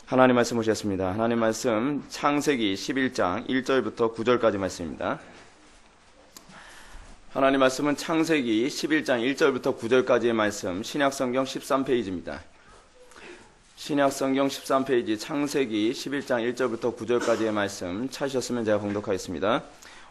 하나님 말씀 보셨습니다. 하나님 말씀 창세기 11장 1절부터 9절까지 말씀입니다. 하나님 말씀은 창세기 11장 1절부터 9절까지의 말씀, 신약성경 13페이지입니다. 신약성경 13페이지 창세기 11장 1절부터 9절까지의 말씀 찾으셨으면 제가 봉독하겠습니다.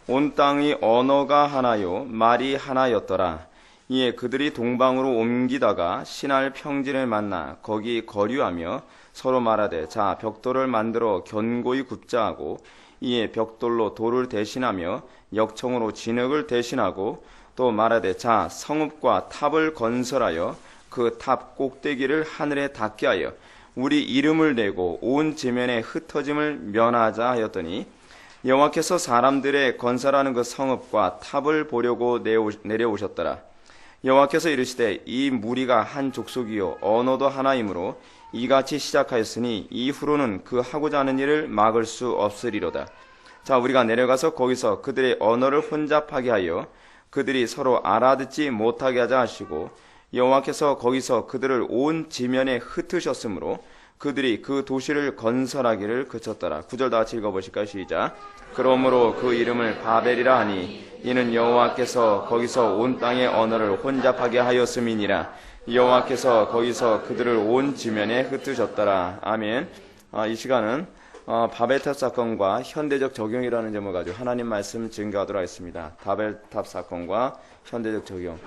온 땅의 언어가 하나요 말이 하나였더라. 이에 그들이 동방으로 옮기다가 신할 평지를 만나 거기 거류하며 서로 말하되 자 벽돌을 만들어 견고히 굽자 하고 이에 벽돌로 돌을 대신하며 역청으로 진흙을 대신하고 또 말하되 자 성읍과 탑을 건설하여 그 탑 꼭대기를 하늘에 닿게 하여 우리 이름을 내고 온 지면에 흩어짐을 면하자 하였더니 여호와께서 사람들의 건설하는 그 성읍과 탑을 보려고 내려오셨더라. 여호와께서 이르시되 이 무리가 한 족속이요 언어도 하나이므로 이같이 시작하였으니 이후로는 그 하고자 하는 일을 막을 수 없으리로다. 자 우리가 내려가서 거기서 그들의 언어를 혼잡하게 하여 그들이 서로 알아듣지 못하게 하자 하시고 여호와께서 거기서 그들을 온 지면에 흩으셨으므로 그들이 그 도시를 건설하기를 그쳤더라. 9절 다 같이 읽어보실까요? 시작. 그러므로 그 이름을 바벨이라 하니 이는 여호와께서 거기서 온 땅의 언어를 혼잡하게 하였음이니라. 여호와께서 거기서 그들을 온 지면에 흩으셨더라. 아멘. 이 시간은 바벨탑 사건과 현대적 적용이라는 제목을 가지고 하나님 말씀 증거하도록 하겠습니다. 바벨탑 사건과 현대적 적용.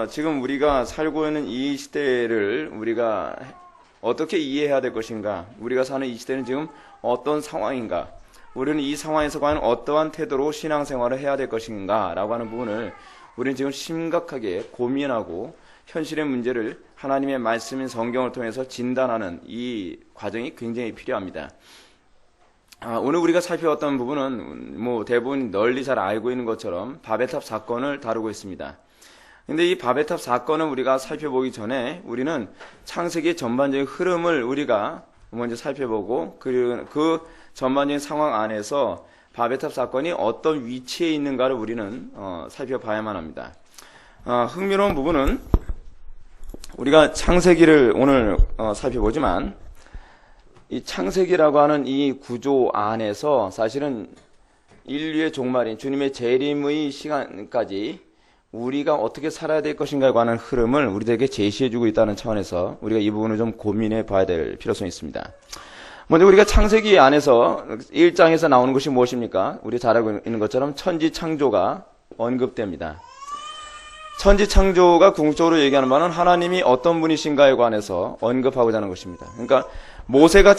지금 우리가 살고 있는 이 시대를 우리가 어떻게 이해해야 될 것인가? 우리가 사는 이 시대는 지금 어떤 상황인가? 우리는 이 상황에서 과연 어떠한 태도로 신앙생활을 해야 될 것인가? 라고 하는 부분을 우리는 지금 심각하게 고민하고 현실의 문제를 하나님의 말씀인 성경을 통해서 진단하는 이 과정이 굉장히 필요합니다. 오늘 우리가 살펴봤던 부분은 대부분 널리 잘 알고 있는 것처럼 바벨탑 사건을 다루고 있습니다. 근데 이 바벨탑 사건을 우리가 살펴보기 전에 우리는 창세기의 전반적인 흐름을 우리가 먼저 살펴보고 그 전반적인 상황 안에서 바벨탑 사건이 어떤 위치에 있는가를 우리는 살펴봐야만 합니다. 흥미로운 부분은 우리가 창세기를 오늘 살펴보지만 이 창세기라고 하는 이 구조 안에서 사실은 인류의 종말인 주님의 재림의 시간까지 우리가 어떻게 살아야 될 것인가에 관한 흐름을 우리들에게 제시해주고 있다는 차원에서 우리가 이 부분을 좀 고민해 봐야 될 필요성이 있습니다. 먼저 우리가 창세기 안에서 1장에서 나오는 것이 무엇입니까? 우리 잘 알고 있는 것처럼 천지창조가 언급됩니다. 천지창조가 궁극적으로 얘기하는 바는 하나님이 어떤 분이신가에 관해서 언급하고자 하는 것입니다. 그러니까 모세가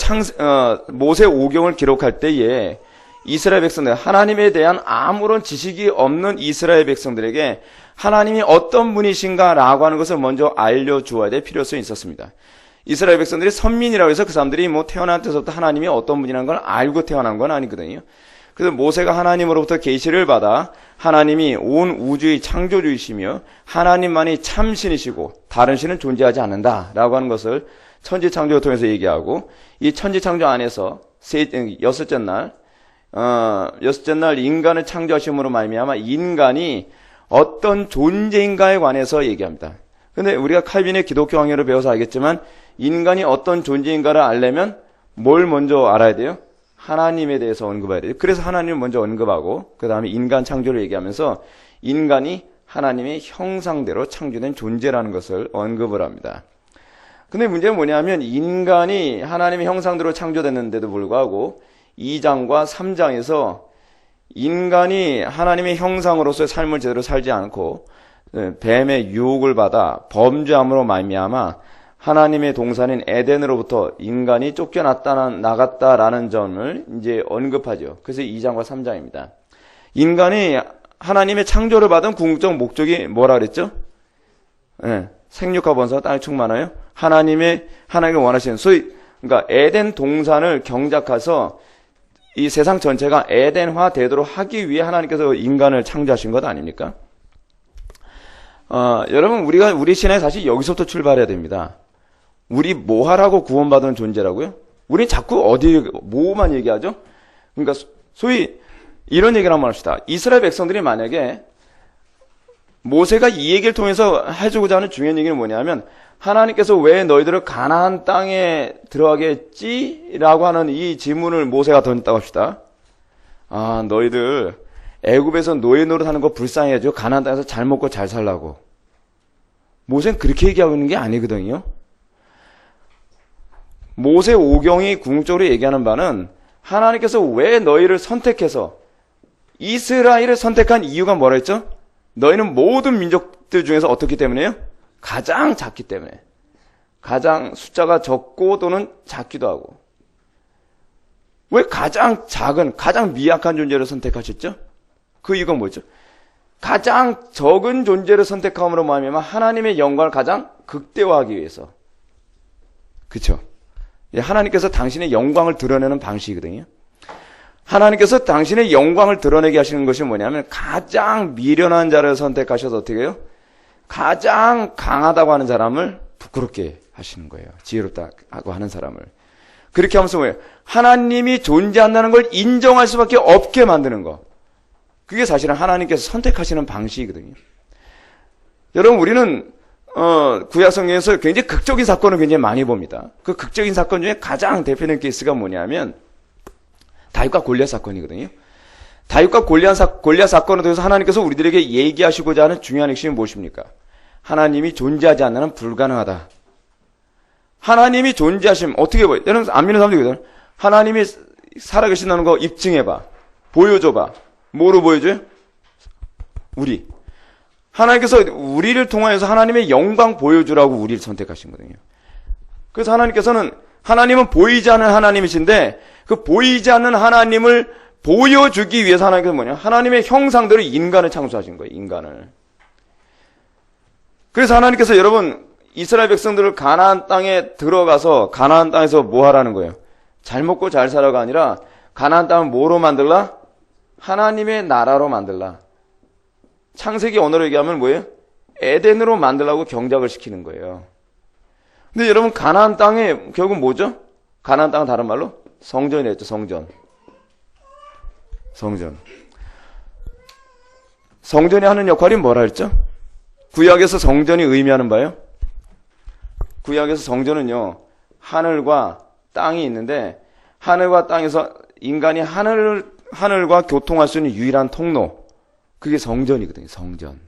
모세 오경을 기록할 때에 이스라엘 백성들, 하나님에 대한 아무런 지식이 없는 이스라엘 백성들에게 하나님이 어떤 분이신가라고 하는 것을 먼저 알려주어야 될 필요성이 있었습니다. 이스라엘 백성들이 선민이라고 해서 그 사람들이 태어난 때부터 하나님이 어떤 분이라는 걸 알고 태어난 건 아니거든요. 그래서 모세가 하나님으로부터 계시를 받아 하나님이 온 우주의 창조주이시며 하나님만이 참신이시고 다른 신은 존재하지 않는다라고 하는 것을 천지창조를 통해서 얘기하고 이 천지창조 안에서 여섯째 날 인간을 창조하심으로 말미암아 인간이 어떤 존재인가에 관해서 얘기합니다. 근데 우리가 칼빈의 기독교 강의를 배워서 알겠지만 인간이 어떤 존재인가를 알려면 뭘 먼저 알아야 돼요? 하나님에 대해서 언급해야 돼요. 그래서 하나님을 먼저 언급하고 그 다음에 인간 창조를 얘기하면서 인간이 하나님의 형상대로 창조된 존재라는 것을 언급을 합니다. 근데 문제는 뭐냐면 인간이 하나님의 형상대로 창조됐는데도 불구하고 2장과 3장에서 인간이 하나님의 형상으로서의 삶을 제대로 살지 않고 뱀의 유혹을 받아 범죄함으로 말미암아 하나님의 동산인 에덴으로부터 인간이 나갔다라는 점을 이제 언급하죠. 그래서 2장과 3장입니다. 인간이 하나님의 창조를 받은 궁극적 목적이 뭐라 그랬죠? 생육하 번성하여 땅에 충만하여 하나님을 원하시는 그러니까 에덴 동산을 경작해서 이 세상 전체가 에덴화 되도록 하기 위해 하나님께서 인간을 창조하신 것 아닙니까? 여러분 우리 신앙이 사실 여기서부터 출발해야 됩니다. 우리 뭐하라고 구원받은 존재라고요? 우리 자꾸 뭐만 얘기하죠? 그러니까 소위 이런 얘기를 한번 합시다. 이스라엘 백성들이 만약에 모세가 이 얘기를 통해서 해주고자 하는 중요한 얘기는 뭐냐면 하나님께서 왜 너희들을 가나안 땅에 들어가게 했지? 라고 하는 이 질문을 모세가 던졌다고 합시다. 아, 너희들 애굽에서 노예 노릇하는 거 불쌍해가지고 가나안 땅에서 잘 먹고 잘 살라고. 모세는 그렇게 얘기하고 있는 게 아니거든요. 모세 오경이 궁극적으로 얘기하는 바는 하나님께서 왜 너희를 선택해서 이스라엘을 선택한 이유가 뭐라 했죠? 너희는 모든 민족들 중에서 어떻기 때문에요? 가장 작기 때문에. 가장 숫자가 적고 또는 작기도 하고. 왜 가장 작은, 가장 미약한 존재를 선택하셨죠? 그 이유가 뭐죠? 가장 적은 존재를 선택함으로 말미암아 하나님의 영광을 가장 극대화하기 위해서. 그렇죠? 하나님께서 당신의 영광을 드러내는 방식이거든요. 하나님께서 당신의 영광을 드러내게 하시는 것이 뭐냐면 가장 미련한 자를 선택하셔서 어떻게 해요? 가장 강하다고 하는 사람을 부끄럽게 하시는 거예요. 지혜롭다고 하는 사람을. 그렇게 하면서 뭐예요? 하나님이 존재한다는 걸 인정할 수밖에 없게 만드는 거. 그게 사실은 하나님께서 선택하시는 방식이거든요. 여러분, 우리는 구약 성경에서 굉장히 극적인 사건을 굉장히 많이 봅니다. 그 극적인 사건 중에 가장 대표적인 케이스가 뭐냐면 다윗과 골리앗 사건이거든요. 다윗과 골리앗 사건을 통해서 하나님께서 우리들에게 얘기하시고자 하는 중요한 핵심이 무엇입니까? 하나님이 존재하지 않는 불가능하다. 하나님이 존재하시면 어떻게 보여요? 여러분 안 믿는 사람도 있거든. 하나님이 살아계신다는 거 입증해봐. 보여줘봐. 뭐로 보여줘요? 우리. 하나님께서 우리를 통하여서 하나님의 영광 보여주라고 우리를 선택하신 거거든요. 그래서 하나님은 보이지 않는 하나님이신데 그 보이지 않는 하나님을 보여주기 위해서 하나님께서 뭐냐? 하나님의 형상대로 인간을 창조하신 거예요. 인간을. 그래서 하나님께서 여러분 이스라엘 백성들을 가나안 땅에 들어가서 가나안 땅에서 뭐 하라는 거예요? 잘 먹고 잘 살아가 아니라 가나안 땅을 뭐로 만들라? 하나님의 나라로 만들라. 창세기 언어로 얘기하면 뭐예요? 에덴으로 만들라고 경작을 시키는 거예요. 근데 여러분 가나안 땅에 결국 뭐죠? 가나안 땅은 다른 말로 성전이랬죠. 성전. 성전이 하는 역할이 뭐라 했죠? 구약에서 성전이 의미하는 바요? 구약에서 성전은요, 하늘과 땅이 있는데, 하늘과 땅에서 인간이 하늘과 교통할 수 있는 유일한 통로. 그게 성전이거든요, 성전.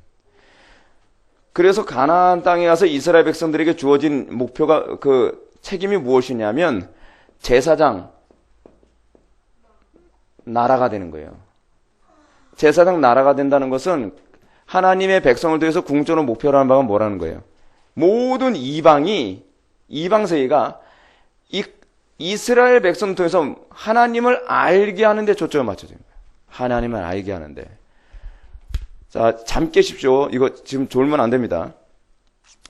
그래서 가나안 땅에 가서 이스라엘 백성들에게 주어진 목표가, 책임이 무엇이냐면, 제사장, 나라가 되는 거예요. 제사장 나라가 된다는 것은 하나님의 백성을 통해서 궁극적으로 목표로 하는 바가 뭐라는 거예요? 모든 이방 세계가 이스라엘 백성을 통해서 하나님을 알게 하는데 초점을 맞춰진 거예요. 하나님을 알게 하는데. 자, 잠 깨십시오. 이거 지금 졸면 안 됩니다.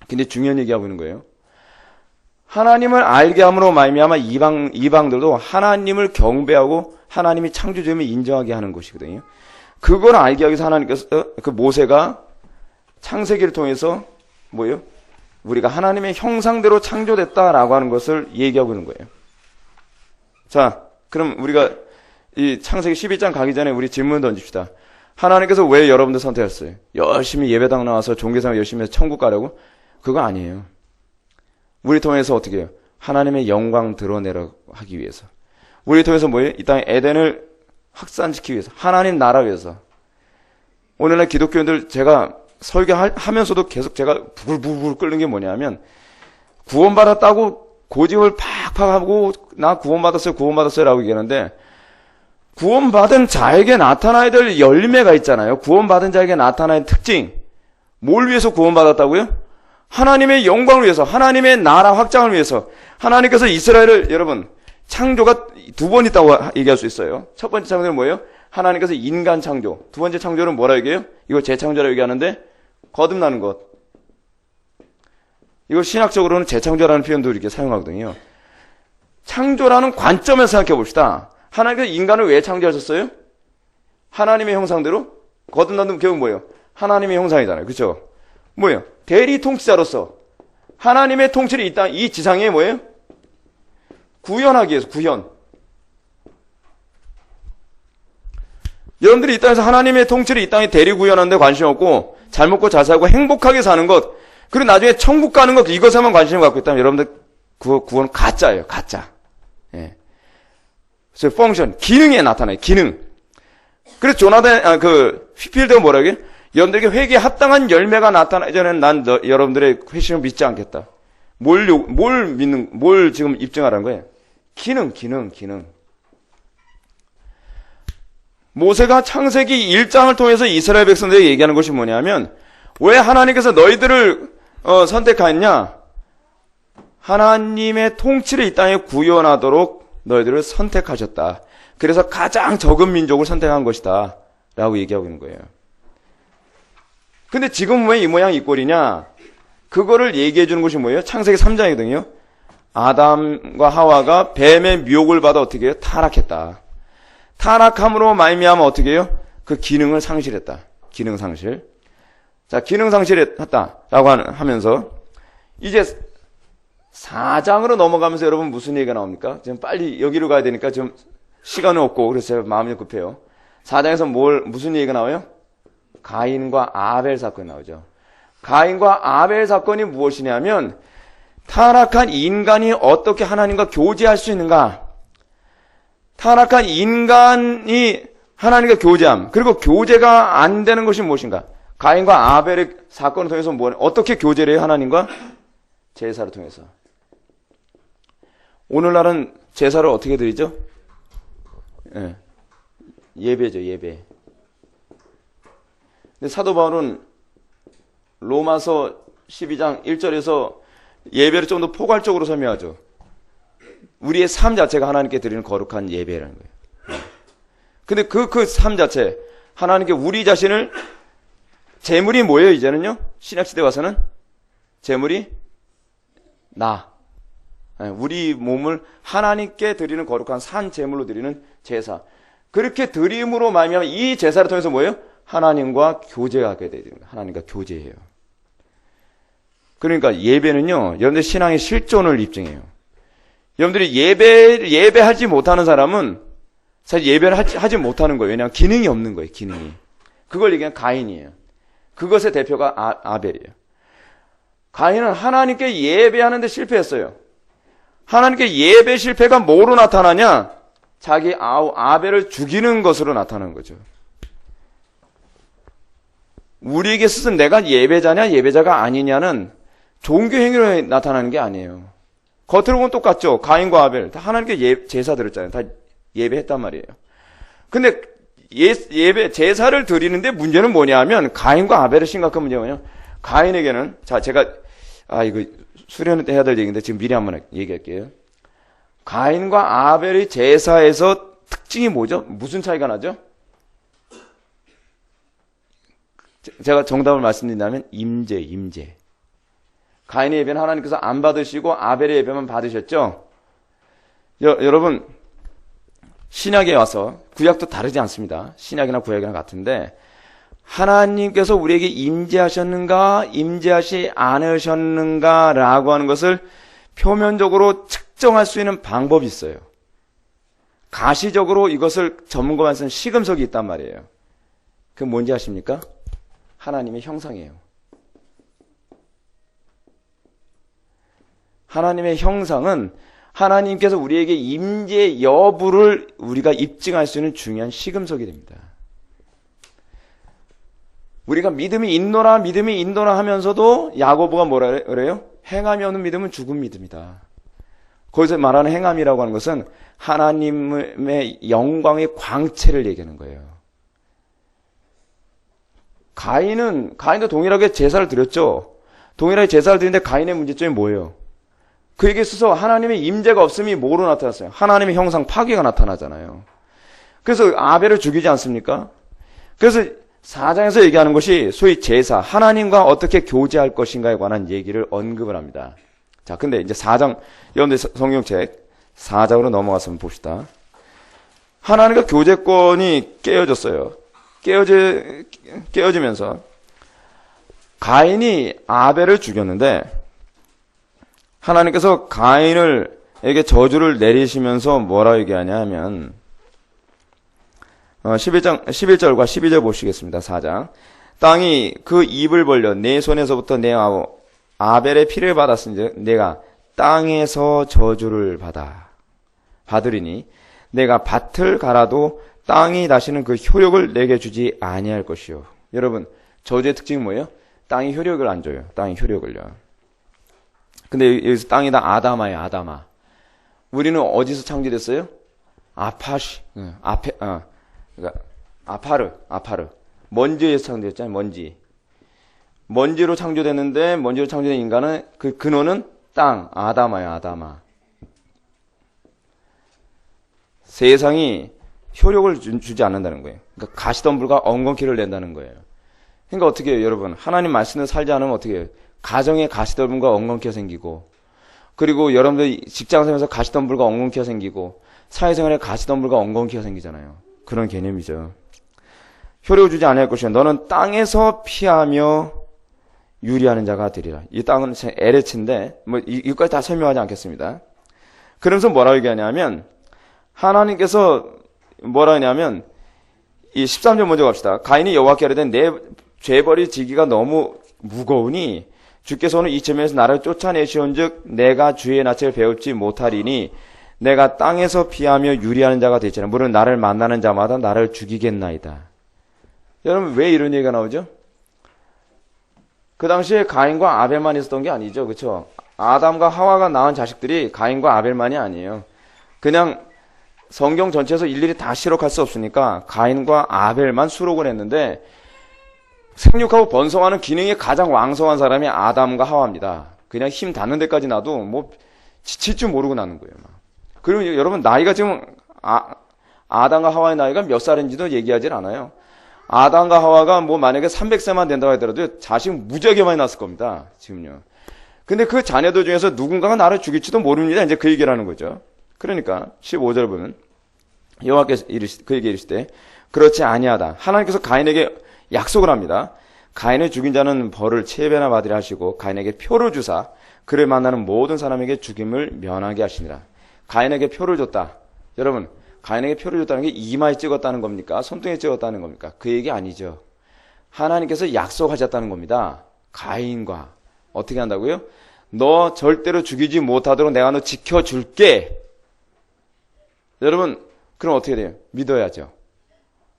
근데 중요한 얘기하고 있는 거예요. 하나님을 알게 함으로 말미암아 이방들도 하나님을 경배하고 하나님이 창조주임을 인정하게 하는 것이거든요. 그걸 알게 하기 위해서 하나님께서 모세가 창세기를 통해서 뭐예요? 우리가 하나님의 형상대로 창조됐다라고 하는 것을 얘기하고 있는 거예요. 자, 그럼 우리가 이 창세기 11장 가기 전에 우리 질문 던집시다. 하나님께서 왜 여러분들 선택했어요? 열심히 예배당 나와서 종교생활 열심히 해서 천국 가려고? 그거 아니에요. 우리 통해서 어떻게 해요? 하나님의 영광 드러내려 하기 위해서. 우리 통해서 뭐예요? 이 땅에 에덴을 확산시키기 위해서. 하나님 나라 위해서. 오늘날 기독교인들 제가 설교하면서도 계속 제가 부글부글 끓는 게 뭐냐면 구원받았다고 고집을 팍팍 하고 나 구원받았어요 라고 얘기하는데 구원받은 자에게 나타나야 될 열매가 있잖아요. 구원받은 자에게 나타나야 특징. 뭘 위해서 구원받았다고요? 하나님의 영광을 위해서, 하나님의 나라 확장을 위해서. 하나님께서 이스라엘을 여러분 창조가 두 번 있다고 얘기할 수 있어요. 첫 번째 창조는 뭐예요? 하나님께서 인간 창조. 두 번째 창조는 뭐라 얘기해요? 이거 재창조라고 얘기하는데 거듭나는 것. 이걸 신학적으로는 재창조라는 표현도 이렇게 사용하거든요. 창조라는 관점에서 생각해 봅시다. 하나님께서 인간을 왜 창조하셨어요? 하나님의 형상대로? 거듭나는 결국 뭐예요? 하나님의 형상이잖아요. 그렇죠? 뭐예요? 대리 통치자로서 하나님의 통치를 이 지상에 뭐예요? 구현하기 위해서 구현. 여러분들이 이 땅에서 하나님의 통치를 이 땅에 대리 구현하는 데 관심 없고 잘 먹고 잘 살고 행복하게 사는 것 그리고 나중에 천국 가는 것, 이것에만 관심을 갖고 있다면 여러분들 구원은 가짜예요. 가짜. 예. 그래서 펑션, 기능에 나타나요. 기능. 그래서 휘필드가 뭐라고 해요? 여러분들에게 회개에 합당한 열매가 나타나기 전에는 난 여러분들의 회심을 믿지 않겠다. 뭘 지금 입증하라는 거예요? 기능. 모세가 창세기 1장을 통해서 이스라엘 백성들에게 얘기하는 것이 뭐냐면, 왜 하나님께서 너희들을 선택하였냐? 하나님의 통치를 이 땅에 구현하도록 너희들을 선택하셨다. 그래서 가장 적은 민족을 선택한 것이다. 라고 얘기하고 있는 거예요. 근데 지금 왜 이 모양 이 꼴이냐? 그거를 얘기해 주는 것이 뭐예요? 창세기 3장이거든요. 아담과 하와가 뱀의 미혹을 받아 어떻게 해요? 타락했다. 타락함으로 말미암아 어떻게 해요? 그 기능을 상실했다. 기능 상실. 자, 기능 상실했다라고 하면서 이제 4장으로 넘어가면서 여러분 무슨 얘기가 나옵니까? 지금 빨리 여기로 가야 되니까 좀 시간은 없고 그래서 제가 마음이 급해요. 4장에서 무슨 얘기가 나와요? 가인과 아벨 사건이 나오죠. 가인과 아벨 사건이 무엇이냐면 타락한 인간이 어떻게 하나님과 교제할 수 있는가? 타락한 인간이 하나님과 교제함. 그리고 교제가 안 되는 것이 무엇인가? 가인과 아벨의 사건을 통해서 어떻게 교제를 해요? 하나님과? 제사를 통해서. 오늘날은 제사를 어떻게 드리죠? 예. 예배죠, 예배. 근데 사도 바울은 로마서 12장 1절에서 예배를 좀 더 포괄적으로 설명하죠. 우리의 삶 자체가 하나님께 드리는 거룩한 예배라는 거예요. 근데 그 삶 자체, 하나님께 우리 자신을, 제물이 뭐예요, 이제는요? 신약시대 와서는? 제물이 우리 몸을 하나님께 드리는 거룩한 산 제물로 드리는 제사. 그렇게 드림으로 말미암아 이 제사를 통해서 뭐예요? 하나님과 교제하게 되는 거예요. 하나님과 교제해요. 그러니까 예배는요, 여러분들 신앙의 실존을 입증해요. 여러분들이 예배하지 못하는 사람은 사실 예배를 하지 못하는 거예요. 왜냐하면 기능이 없는 거예요, 기능이. 그걸 얘기하는 가인이에요. 그것의 대표가 아벨이에요. 가인은 하나님께 예배하는데 실패했어요. 하나님께 예배 실패가 뭐로 나타나냐? 자기 아벨을 죽이는 것으로 나타나는 거죠. 우리에게 스스로 내가 예배자냐 예배자가 아니냐는 종교 행위로 나타나는 게 아니에요. 겉으로 보면 똑같죠. 가인과 아벨 다 하나님께 제사 드렸잖아요. 다 예배했단 말이에요. 근데 예배 제사를 드리는데 문제는 뭐냐 하면 가인과 아벨의 심각한 문제가 뭐냐? 가인에게는 제가 이거 수련회 때 해야 될 얘기인데 지금 미리 한번 얘기할게요. 가인과 아벨의 제사에서 특징이 뭐죠? 무슨 차이가 나죠? 제가 정답을 말씀드린다면 임재. 가인의 예배는 하나님께서 안 받으시고 아벨의 예배만 받으셨죠? 여러분 신약에 와서 구약도 다르지 않습니다. 신약이나 구약이나 같은데 하나님께서 우리에게 임재하셨는가 임재하시 않으셨는가 라고 하는 것을 표면적으로 측정할 수 있는 방법이 있어요. 가시적으로 이것을 점검할 수 있는 시금석이 있단 말이에요. 그게 뭔지 아십니까? 하나님의 형상이에요. 하나님의 형상은 하나님께서 우리에게 임재 여부를 우리가 입증할 수 있는 중요한 시금석이 됩니다. 우리가 믿음이 있노라 하면서도 야고보가 뭐라 그래요? 행함이 없는 믿음은 죽은 믿음이다. 거기서 말하는 행함이라고 하는 것은 하나님의 영광의 광채를 얘기하는 거예요. 가인도 동일하게 제사를 드렸죠. 동일하게 제사를 드리는데 가인의 문제점이 뭐예요? 그에게 있어서 하나님의 임재가 없음이 뭐로 나타났어요? 하나님의 형상 파괴가 나타나잖아요. 그래서 아벨을 죽이지 않습니까? 그래서 4장에서 얘기하는 것이 소위 제사, 하나님과 어떻게 교제할 것인가에 관한 얘기를 언급을 합니다. 자, 근데 이제 4장, 여러분들 성경책 4장으로 넘어가서 한번 봅시다. 하나님과 교제권이 깨어졌어요. 깨어지면서 가인이 아벨을 죽였는데 하나님께서 가인에게 저주를 내리시면서 뭐라고 얘기하냐 하면 11절과 12절 보시겠습니다. 4장. 땅이 그 입을 벌려 내 손에서부터 내 아벨의 피를 받았으니 내가 땅에서 저주를 받으리니 내가 밭을 갈아도 땅이 다시는 그 효력을 내게 주지 아니할 것이요. 여러분, 저주의 특징이 뭐예요? 땅이 효력을 안 줘요. 땅이 효력을요. 근데 여기서 땅이 다 아담아예요. 아담아. 우리는 어디서 창조됐어요? 그러니까 아파르. 먼지에서 창조됐잖아요. 먼지로 창조됐는데, 먼지로 창조된 인간은 그 근원은 땅, 아담아예요. 아담아. 세상이 효력을 주지 않는다는 거예요. 그러니까 가시덤불과 엉겅퀴를 낸다는 거예요. 그러니까 어떻게 해요, 여러분? 하나님 말씀을 살지 않으면 어떻게 해요? 가정에 가시덤불과 엉겅퀴가 생기고, 그리고 여러분들 직장생활에서 가시덤불과 엉겅퀴가 생기고, 사회생활에 가시덤불과 엉겅퀴가 생기잖아요. 그런 개념이죠. 효력을 주지 아니할 것이요. 너는 땅에서 피하며 유리하는 자가 되리라. 이 땅은 에레츠인데, 이것까지 다 설명하지 않겠습니다. 그러면서 뭐라고 얘기하냐면, 하나님께서 뭐라 하냐면, 이 13절 먼저 갑시다. 가인이 여호와께 이르되 내 죄벌이 지기가 너무 무거우니 주께서는 이쯤에서 나를 쫓아내시온즉 내가 주의 낯을 배웁지 못하리니 내가 땅에서 피하며 유리하는 자가 되지라. 물론 나를 만나는 자마다 나를 죽이겠나이다. 여러분, 왜 이런 얘기가 나오죠? 그 당시에 가인과 아벨만 있었던 게 아니죠. 그렇죠? 아담과 하와가 낳은 자식들이 가인과 아벨만이 아니에요. 그냥 성경 전체에서 일일이 다 시록할 수 없으니까 가인과 아벨만 수록을 했는데, 생육하고 번성하는 기능이 가장 왕성한 사람이 아담과 하와입니다. 그냥 힘 닿는 데까지 놔도 뭐 지칠 줄 모르고 나는 거예요. 그리고 여러분, 나이가 지금 아담과 하와의 나이가 몇 살인지도 얘기하지 않아요. 아담과 하와가 뭐 만약에 300세만 된다고 하더라도 자식 무지하게 많이 낳았을 겁니다. 지금요. 근데 그 자녀들 중에서 누군가가 나를 죽일지도 모릅니다. 이제 그 얘기를 하는 거죠. 그러니까 15절 보면 여호와께서 그에게 이르시되 그렇지 아니하다. 하나님께서 가인에게 약속을 합니다. 가인을 죽인 자는 벌을 7배나 받으려 하시고 가인에게 표를 주사 그를 만나는 모든 사람에게 죽임을 면하게 하시니라. 가인에게 표를 줬다. 여러분, 가인에게 표를 줬다는 게 이마에 찍었다는 겁니까? 손등에 찍었다는 겁니까? 그 얘기 아니죠. 하나님께서 약속하셨다는 겁니다. 가인과 어떻게 한다고요? 너 절대로 죽이지 못하도록 내가 너 지켜줄게. 여러분, 그럼 어떻게 돼요? 믿어야죠.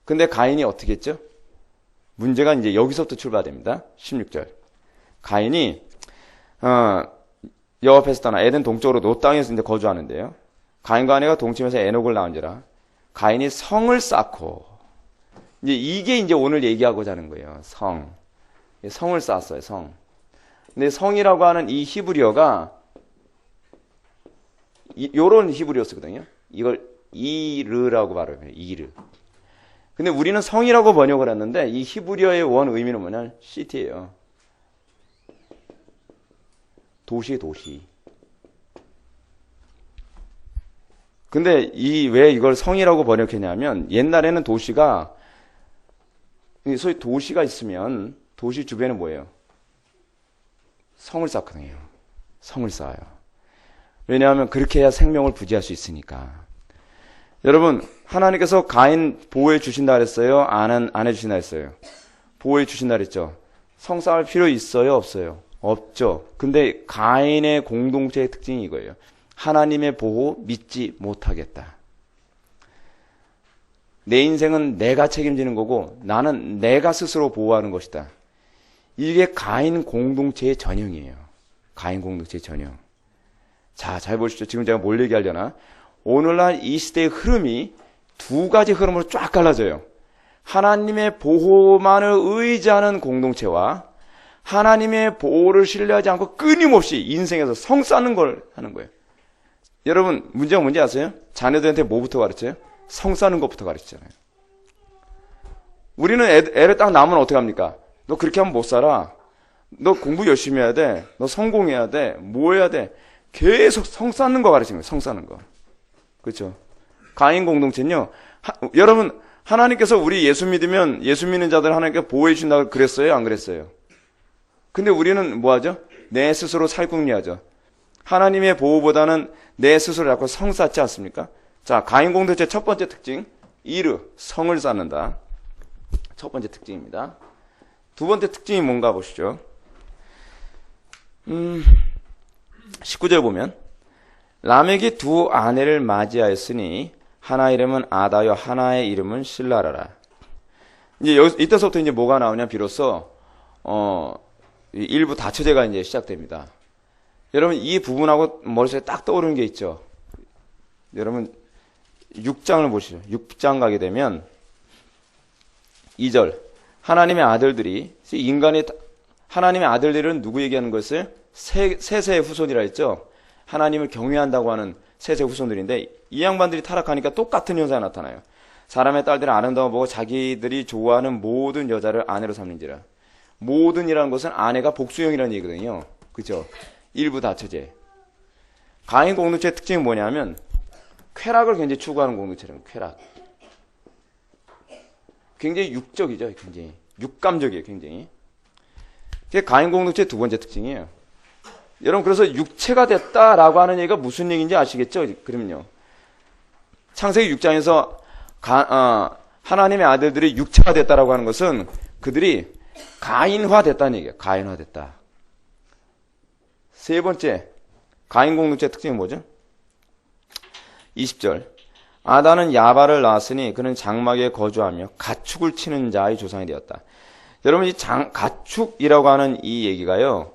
근데 가인이 어떻게 했죠? 문제가 이제 여기서부터 출발됩니다. 16절. 가인이 여호와 앞에서 떠나 에덴 동쪽으로 노 땅에서 이제 거주하는데요. 가인과 아내가 동침해서 에녹을 낳은지라 가인이 성을 쌓고, 이게 이제 오늘 얘기하고자 하는 거예요. 성을 쌓았어요. 성. 근데 성이라고 하는 이 히브리어가 요런 히브리어 쓰거든요. 이걸 이르라고 발음해요. 이르. 근데 우리는 성이라고 번역을 했는데 이 히브리어의 원 의미는 뭐냐면 시티예요. 도시. 근데 왜 이걸 성이라고 번역했냐면 옛날에는 도시가, 소위 도시가 있으면 도시 주변에 뭐예요? 성을 쌓거든요. 성을 쌓아요. 왜냐하면 그렇게 해야 생명을 부지할 수 있으니까. 여러분, 하나님께서 가인 보호해 주신다 그랬어요? 안 해주신다 그랬어요? 보호해 주신다 그랬죠? 성 쌓을 필요 있어요? 없어요? 없죠. 근데 가인의 공동체의 특징이 이거예요. 하나님의 보호 믿지 못하겠다. 내 인생은 내가 책임지는 거고 나는 내가 스스로 보호하는 것이다. 이게 가인 공동체의 전형이에요. 가인 공동체의 전형. 자, 잘 보시죠. 지금 제가 뭘 얘기하려나? 오늘날 이 시대의 흐름이 두 가지 흐름으로 쫙 갈라져요. 하나님의 보호만을 의지하는 공동체와 하나님의 보호를 신뢰하지 않고 끊임없이 인생에서 성 쌓는 걸 하는 거예요. 여러분, 문제가 뭔지 아세요? 자녀들한테 뭐부터 가르쳐요? 성 쌓는 것부터 가르치잖아요. 우리는 애를 딱 낳으면 어떻게 합니까? 너 그렇게 하면 못 살아. 너 공부 열심히 해야 돼. 너 성공해야 돼. 뭐 해야 돼. 계속 성 쌓는 거 가르치는 거예요. 성 쌓는 거. 그렇죠? 가인 공동체는요. 여러분, 하나님께서 우리 예수 믿으면 예수 믿는 자들 하나님께 보호해 주신다고 그랬어요? 안 그랬어요? 근데 우리는 뭐 하죠? 내 스스로 살궁리하죠. 하나님의 보호보다는 내 스스로 자꾸 성 쌓지 않습니까? 자, 가인 공동체 첫 번째 특징, 이르, 성을 쌓는다. 첫 번째 특징입니다. 두 번째 특징이 뭔가 보시죠. 19절 보면 라멕이 두 아내를 맞이하였으니 하나 이름은 아다요 하나의 이름은 실라라라. 이제 이때서부터 이제 뭐가 나오냐 비로소 일부 다처제가 이제 시작됩니다. 여러분 이 부분하고 머릿속에 딱 떠오르는 게 있죠. 여러분 6장을 보시죠. 6장 가게 되면 2절 하나님의 아들들이 하나님의 아들들은 누구 얘기하는 것을 셋의 후손이라 했죠. 하나님을 경외한다고 하는 셋의 후손들인데 이 양반들이 타락하니까 똑같은 현상이 나타나요. 사람의 딸들을 아름다워 보고 자기들이 좋아하는 모든 여자를 아내로 삼는지라. 모든이라는 것은 아내가 복수형이라는 얘기거든요. 그렇죠? 일부 다처제. 가인 공동체의 특징이 뭐냐면 쾌락을 굉장히 추구하는 공동체는 쾌락. 굉장히 육적이죠. 굉장히 육감적이에요. 굉장히. 그게 가인 공동체의 두 번째 특징이에요. 여러분 그래서 육체가 됐다라고 하는 얘기가 무슨 얘기인지 아시겠죠? 그러면요. 창세기 6장에서 하나님의 아들들이 육체가 됐다라고 하는 것은 그들이 가인화 됐다는 얘기예요. 가인화 됐다. 세 번째 가인 공동체의 특징이 뭐죠? 20절 아다는 야발을 낳았으니 그는 장막에 거주하며 가축을 치는 자의 조상이 되었다. 여러분 이 가축이라고 하는 이 얘기가요.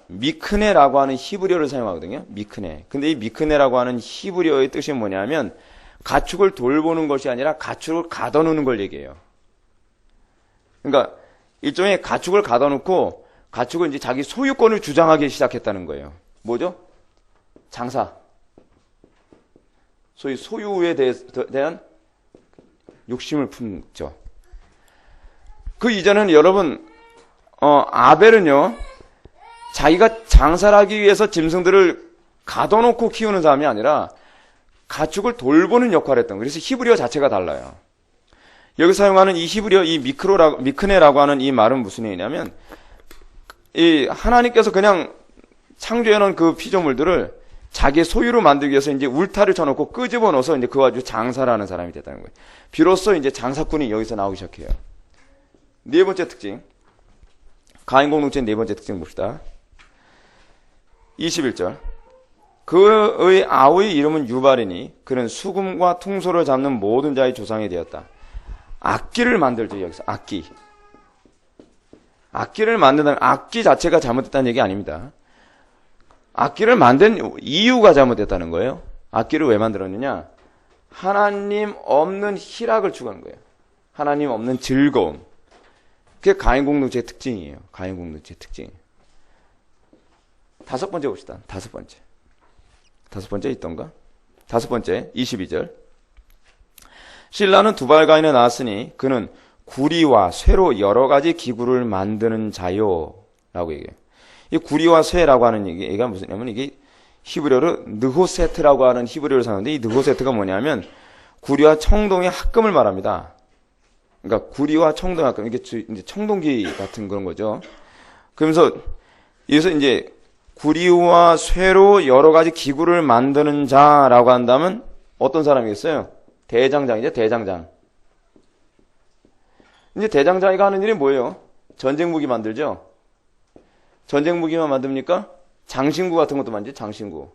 미크네라고 하는 히브리어를 사용하거든요. 미크네. 근데 이 미크네라고 하는 히브리어의 뜻이 뭐냐면 가축을 돌보는 것이 아니라 가축을 가둬놓는 걸 얘기해요. 그러니까 일종의 가축을 가둬놓고 가축은 이제 자기 소유권을 주장하기 시작했다는 거예요. 뭐죠? 장사. 소위 소유에 대한 욕심을 품죠. 그 이전에는 여러분 아벨은요. 자기가 장사를 하기 위해서 짐승들을 가둬놓고 키우는 사람이 아니라 가축을 돌보는 역할을 했던 거예요. 그래서 히브리어 자체가 달라요. 여기 사용하는 이 히브리어 이 미크네라고 하는 이 말은 무슨 얘기냐면 이 하나님께서 그냥 창조해놓은 그 피조물들을 자기의 소유로 만들기 위해서 이제 울타리를 쳐놓고 끄집어 넣어서 이제 그거 가지고 장사를 하는 사람이 됐다는 거예요. 비로소 이제 장사꾼이 여기서 나오기 시작해요. 네 번째 특징. 가인 공동체의 네 번째 특징 봅시다. 21절. 그의 아우의 이름은 유발이니 그는 수금과 퉁소를 잡는 모든 자의 조상이 되었다. 악기를 만들죠. 여기서 악기. 악기를 만든다는 악기 자체가 잘못됐다는 얘기 아닙니다. 악기를 만든 이유가 잘못됐다는 거예요. 악기를 왜 만들었느냐? 하나님 없는 희락을 추구하는 거예요. 하나님 없는 즐거움. 그게 가인 공동체의 특징이에요. 가인 공동체의 특징. 다섯 번째 봅시다. 다섯 번째. 다섯 번째 있던가? 다섯 번째 22절. 실라는 두발가인을 낳았으니 그는 구리와 쇠로 여러 가지 기구를 만드는 자요 라고 얘기해요. 이 구리와 쇠라고 하는 얘기가 무슨냐면 이게 히브리어로 느호세트라고 하는 히브리어를 사용하는데 이 느호세트가 뭐냐면 구리와 청동의 합금을 말합니다. 그러니까 구리와 청동의 합금, 이게 이제 청동기 같은 그런 거죠. 그러면서 여기서 이제 구리와 쇠로 여러 가지 기구를 만드는 자라고 한다면 어떤 사람이겠어요? 대장장이죠, 대장장. 이제 대장장이가 하는 일이 뭐예요? 전쟁 무기 만들죠? 전쟁 무기만 만듭니까? 장신구 같은 것도 만들죠, 장신구.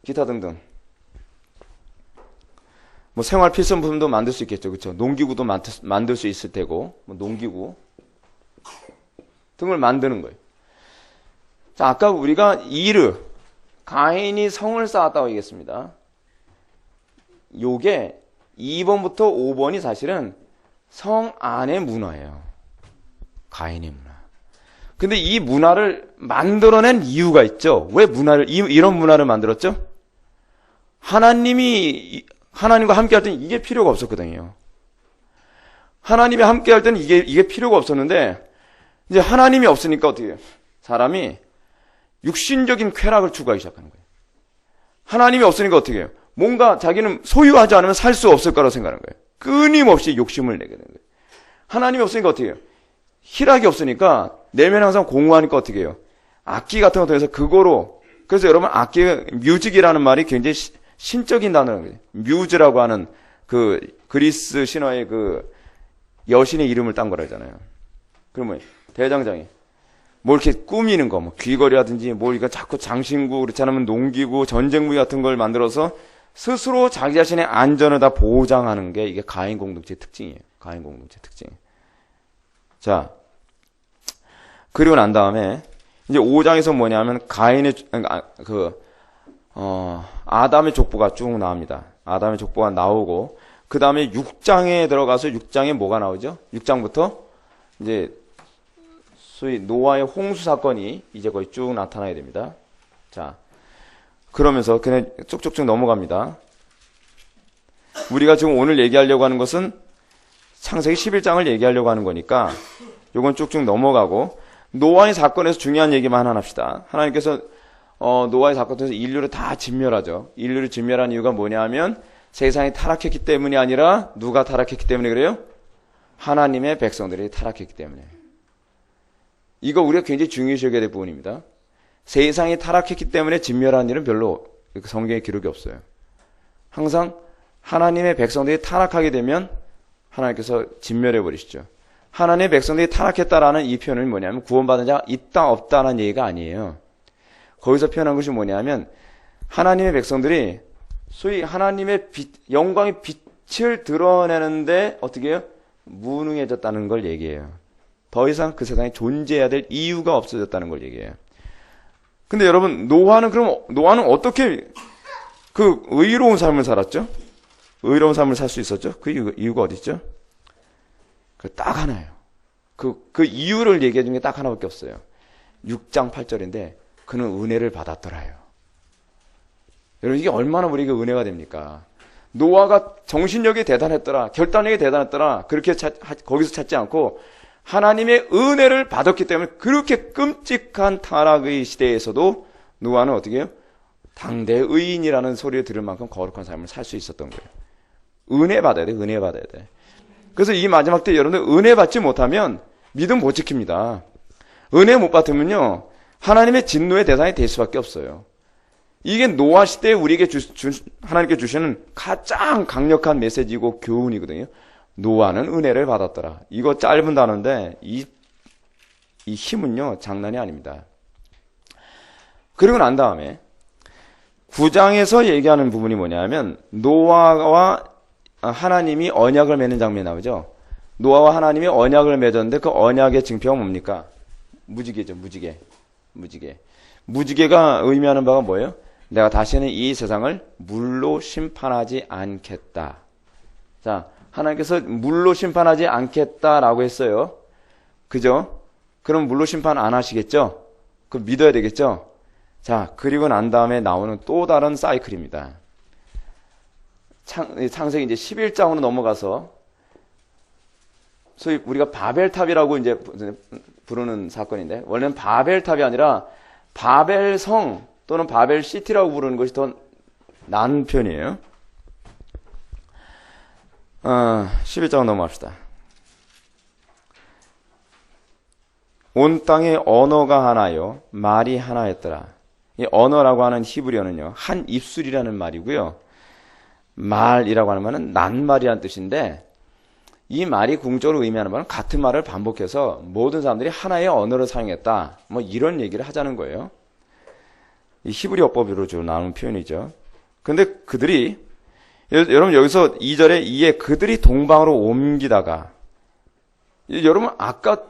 기타 등등. 뭐 생활 필수품도 만들 수 있겠죠, 그렇죠? 농기구도 만들 수 있을 테고, 뭐 농기구 등을 만드는 거예요. 자, 아까 우리가 가인이 성을 쌓았다고 얘기했습니다. 요게 2번부터 5번이 사실은 성 안의 문화예요. 가인의 문화. 근데 이 문화를 만들어낸 이유가 있죠. 왜 이런 문화를 만들었죠? 하나님과 함께 할 때는 이게 필요가 없었거든요. 하나님이 함께 할 때는 이게 필요가 없었는데, 이제 하나님이 없으니까 어떻게 해요? 사람이 육신적인 쾌락을 추구하기 시작하는 거예요. 하나님이 없으니까 어떻게 해요? 뭔가 자기는 소유하지 않으면 살 수 없을 거라고 생각하는 거예요. 끊임없이 욕심을 내게 되는 거예요. 하나님이 없으니까 어떻게 해요? 희락이 없으니까 내면 항상 공허하니까 어떻게 해요? 악기 같은 것도 해서 그거로, 그래서 여러분 뮤직이라는 말이 굉장히 신적인 단어예요. 뮤즈라고 하는 그 그리스 신화의 그 여신의 이름을 딴 거라잖아요. 그러면 대장장이 뭐 이렇게 꾸미는 거, 뭐 귀걸이라든지 뭐 이거 자꾸 장신구, 그렇지 않으면 농기구, 전쟁무기 같은 걸 만들어서 스스로 자기 자신의 안전을 다 보장하는 게 이게 가인 공동체의 특징이에요. 가인 공동체 특징. 자, 그리고 난 다음에 이제 5장에서 뭐냐면 가인의 아담의 족보가 쭉 나옵니다. 아담의 족보가 나오고 그 다음에 6장에 들어가서 6장에 뭐가 나오죠? 6장부터 이제 소위 노아의 홍수 사건이 이제 거의 쭉 나타나게 됩니다. 자, 그러면서 그냥 쭉쭉쭉 넘어갑니다. 우리가 지금 오늘 얘기하려고 하는 것은 창세기 11장을 얘기하려고 하는 거니까 요건 쭉쭉 넘어가고 노아의 사건에서 중요한 얘기만 하나 합시다. 하나님께서 노아의 사건에서 인류를 다 진멸하죠. 인류를 진멸한 이유가 뭐냐 하면 세상이 타락했기 때문이 아니라 누가 타락했기 때문에 그래요? 하나님의 백성들이 타락했기 때문에. 이거 우리가 굉장히 중요시 여겨야 될 부분입니다. 세상이 타락했기 때문에 진멸한 일은 별로 성경에 기록이 없어요. 항상 하나님의 백성들이 타락하게 되면 하나님께서 진멸해 버리시죠. 하나님의 백성들이 타락했다라는 이 표현은 뭐냐면 구원받은 자가 있다 없다라는 얘기가 아니에요. 거기서 표현한 것이 뭐냐면 하나님의 백성들이 소위 하나님의 영광의 빛을 드러내는데 어떻게 해요? 무능해졌다는 걸 얘기해요. 더 이상 그 세상에 존재해야 될 이유가 없어졌다는 걸 얘기해요. 근데 여러분 노아는 어떻게 그 의로운 삶을 살았죠? 의로운 삶을 살 수 있었죠? 그 이유가 어디 있죠? 딱 하나예요. 그 이유를 얘기해 준 게 딱 하나밖에 없어요. 6장 8절인데 그는 은혜를 받았더라요. 여러분 이게 얼마나 우리에게 은혜가 됩니까? 노아가 정신력이 대단했더라, 결단력이 대단했더라, 그렇게 거기서 찾지 않고 하나님의 은혜를 받았기 때문에 그렇게 끔찍한 타락의 시대에서도 노아는 어떻게 해요? 당대 의인이라는 소리를 들을 만큼 거룩한 삶을 살 수 있었던 거예요. 은혜 받아야 돼, 은혜 받아야 돼. 그래서 이 마지막 때 여러분들 은혜 받지 못하면 믿음 못 지킵니다. 은혜 못 받으면요 하나님의 진노의 대상이 될 수밖에 없어요. 이게 노아 시대에 우리에게 하나님께 주시는 가장 강력한 메시지고 교훈이거든요. 노아는 은혜를 받았더라. 이거 짧은 단어인데 이 힘은요 장난이 아닙니다. 그리고 난 다음에 9장에서 얘기하는 부분이 뭐냐면 노아와 하나님이 언약을 맺는 장면이 나오죠. 노아와 하나님이 언약을 맺었는데 그 언약의 증표가 뭡니까? 무지개죠. 무지개가 의미하는 바가 뭐예요? 내가 다시는 이 세상을 물로 심판하지 않겠다. 자, 하나님께서 물로 심판하지 않겠다라고 했어요. 그죠? 그럼 물로 심판 안 하시겠죠? 그럼 믿어야 되겠죠? 자, 그리고 난 다음에 나오는 또 다른 사이클입니다. 창세기 이제 11장으로 넘어가서 소위 우리가 바벨탑이라고 이제 부르는 사건인데 원래는 바벨탑이 아니라 바벨성 또는 바벨시티라고 부르는 것이 더 나은 편이에요. 11장으로 넘어갑시다. 온 땅에 언어가 하나요 말이 하나였더라. 이 언어라고 하는 히브리어는요 한 입술이라는 말이고요. 말이라고 하는 말은 낱말이라는 뜻인데 이 말이 궁극적으로 의미하는 말은 같은 말을 반복해서 모든 사람들이 하나의 언어를 사용했다. 뭐 이런 얘기를 하자는 거예요. 이 히브리어법으로 주로 나오는 표현이죠. 근데 그들이 여러분 여기서 2절에 이에 그들이 동방으로 옮기다가 여러분 아까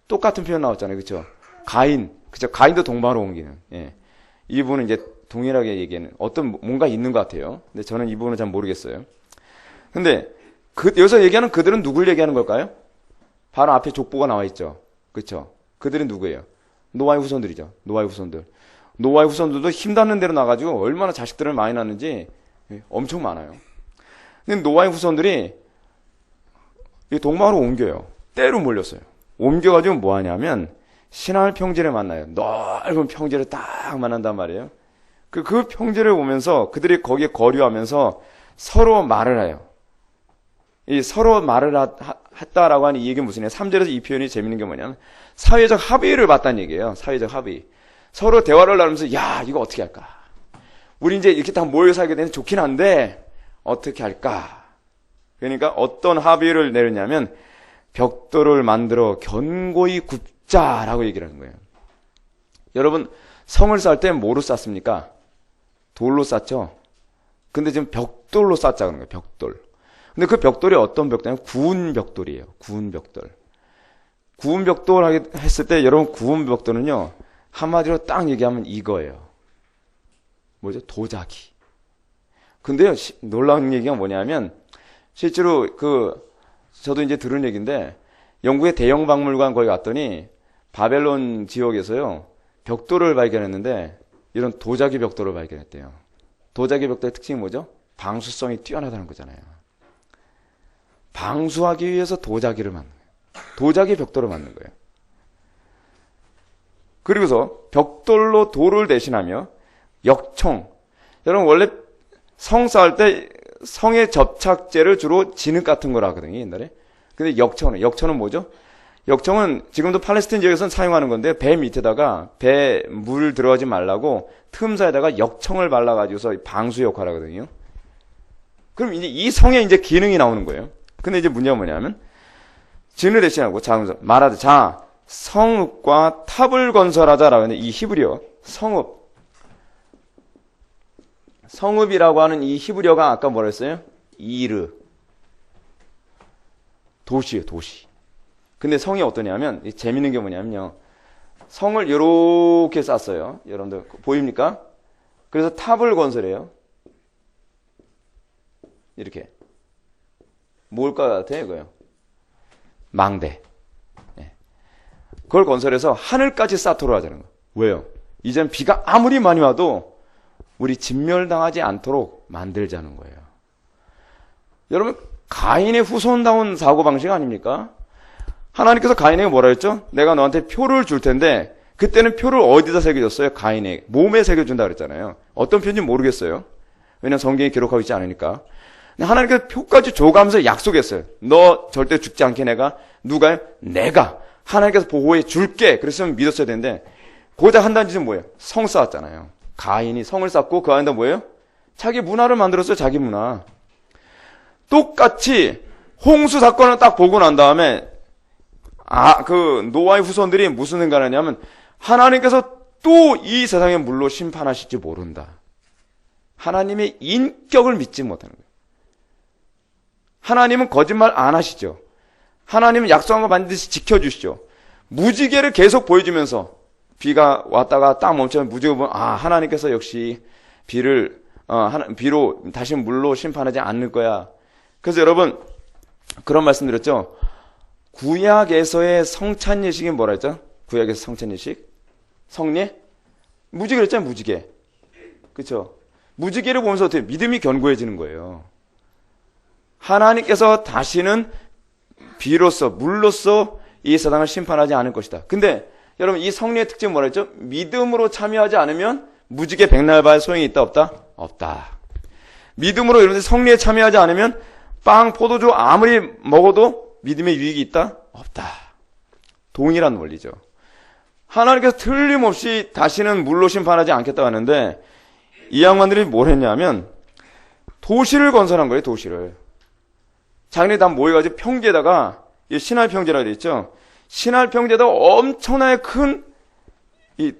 똑같은 표현 나왔잖아요. 그렇죠? 가인. 그죠? 가인도 동방으로 옮기는. 예. 이 부분은 이제 동일하게 얘기하는 어떤 뭔가 있는 것 같아요. 근데 저는 이 부분은 잘 모르겠어요. 근데 여기서 얘기하는 그들은 누굴 얘기하는 걸까요? 바로 앞에 족보가 나와 있죠. 그렇죠? 그들은 누구예요? 노아의 후손들이죠. 노아의 후손들. 노아의 후손들도 힘닿는 대로 나가지고 얼마나 자식들을 많이 낳는지 엄청 많아요. 근데 노아의 후손들이 동방으로 옮겨요. 때로 몰렸어요. 옮겨가지고 뭐 하냐면 신할 평지를 만나요. 넓은 평지를 딱 만난단 말이에요. 그 평지를 오면서 그들이 거기에 거류하면서 서로 말을 해요. 이 서로 말을 했다라고 하는 이 얘기는 무슨 얘기예요? 3절에서 이 표현이 재밌는 게 뭐냐면 사회적 합의를 봤다는 얘기예요. 사회적 합의. 서로 대화를 나누면서 야 이거 어떻게 할까? 우리 이제 이렇게 다 모여 살게 되면 좋긴 한데 어떻게 할까? 그러니까 어떤 합의를 내렸냐면 벽돌을 만들어 견고히 굽자라고 얘기를 하는 거예요. 여러분, 성을 쌓을 때 뭐로 쌓습니까? 돌로 쌓죠? 근데 지금 벽돌로 쌓자 그런 거예요, 벽돌. 근데 그 벽돌이 어떤 벽돌이냐면 구운 벽돌이에요, 구운 벽돌. 구운 벽돌 했을 때 여러분 구운 벽돌은요, 한마디로 딱 얘기하면 이거예요. 뭐죠? 도자기. 근데요, 놀라운 얘기가 뭐냐면, 실제로 저도 이제 들은 얘기인데, 영국의 대형 박물관 거기 갔더니, 바벨론 지역에서요, 벽돌을 발견했는데, 이런 도자기 벽돌을 발견했대요. 도자기 벽돌의 특징이 뭐죠? 방수성이 뛰어나다는 거잖아요. 방수하기 위해서 도자기를 만든 거예요. 도자기 벽돌을 만든 거예요. 그리고서 벽돌로 돌을 대신하며 역청. 여러분 원래 성 쌓을 때 성의 접착제를 주로 진흙 같은 걸 하거든요, 옛날에. 근데 역청은 뭐죠? 역청은 지금도 팔레스타인 지역에서는 사용하는 건데, 배 밑에다가 배 물 들어가지 말라고 틈사이에다가 역청을 발라가지고서 방수 역할을 하거든요. 그럼 이제 이 성에 이제 기능이 나오는 거예요. 근데 이제 문제가 뭐냐면, 진을 대신하고, 말하자. 자, 성읍과 탑을 건설하자라고 하는데, 이 히브리어, 성읍이라고 하는 이 히브리어가 아까 뭐라 했어요? 이르. 도시예요, 도시. 근데 성이 어떠냐면, 재밌는 게 뭐냐면요. 성을 이렇게 쌌어요. 여러분들, 보입니까? 그래서 탑을 건설해요. 이렇게. 뭘까 같아요, 이거요? 망대. 네. 그걸 건설해서 하늘까지 쌓도록 하자는 거예요. 왜요? 이제는 비가 아무리 많이 와도 우리 진멸당하지 않도록 만들자는 거예요. 여러분, 가인의 후손다운 사고방식 아닙니까? 하나님께서 가인에게 뭐라 했죠? 내가 너한테 표를 줄 텐데, 그때는 표를 어디다 새겨줬어요? 가인에게. 몸에 새겨준다 그랬잖아요. 어떤 표인지 모르겠어요. 왜냐면 성경에 기록하고 있지 않으니까. 하나님께서 표까지 줘가면서 약속했어요. 너 절대 죽지 않게 누가요? 내가 하나님께서 보호해 줄게. 그랬으면 믿었어야 되는데, 고작 한다는 짓은 뭐예요? 성 쌓았잖아요. 가인이 성을 쌓고 그 안에다 뭐예요? 자기 문화를 만들었어요. 자기 문화. 똑같이 홍수 사건을 딱 보고 난 다음에 노아의 후손들이 무슨 생각을 하냐면, 하나님께서 또 이 세상의 물로 심판하실지 모른다. 하나님의 인격을 믿지 못하는 거예요. 하나님은 거짓말 안 하시죠. 하나님은 약속한 거 반드시 지켜주시죠. 무지개를 계속 보여주면서 비가 왔다가 딱 멈추면 무지개 보면 하나님께서 역시 비로 다시 물로 심판하지 않을 거야. 그래서 여러분 그런 말씀 드렸죠. 구약에서의 성찬 예식이 뭐라 했죠? 구약에서 성찬 예식? 성례? 무지개를 했잖아요, 무지개. 그렇죠? 무지개를 보면서 어떻게 믿음이 견고해지는 거예요. 하나님께서 다시는 비로서 물로서 이 세상을 심판하지 않을 것이다. 근데 여러분 이 성례의 특징은 뭐라 했죠? 믿음으로 참여하지 않으면 무지개 백날바의 소용이 있다 없다? 없다. 믿음으로 여러분들 성례에 참여하지 않으면 빵, 포도주 아무리 먹어도 믿음의 유익이 있다? 없다. 동일한 원리죠. 하나님께서 틀림없이 다시는 물로 심판하지 않겠다고 하는데 이 양반들이 뭘 했냐면 도시를 건설한 거예요. 도시를. 자기네 다 모여가지고 평지에다가 신할 평지라고 되어 있죠. 신할 평지에다가 엄청나게 큰 이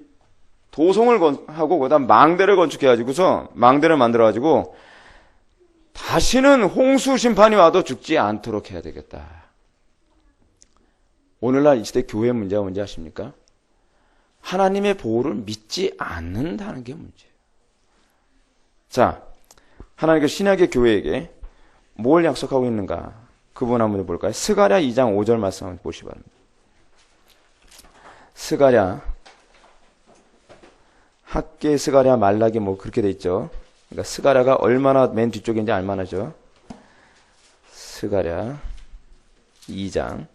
도성을 하고 그다음 망대를 건축해가지고서 망대를 만들어가지고 다시는 홍수 심판이 와도 죽지 않도록 해야 되겠다. 오늘날 이 시대 교회의 문제가 뭔지 아십니까? 하나님의 보호를 믿지 않는다는 게 문제예요. 자, 하나님께서 신약의 교회에게 뭘 약속하고 있는가? 그 부분 한번 볼까요? 스가랴 2장 5절 말씀 한번 보시기 바랍니다. 스가랴, 학계 스가랴 말라기 뭐 그렇게 돼 있죠. 그러니까 스가랴가 얼마나 맨 뒤쪽인지 알만하죠. 스가랴 2장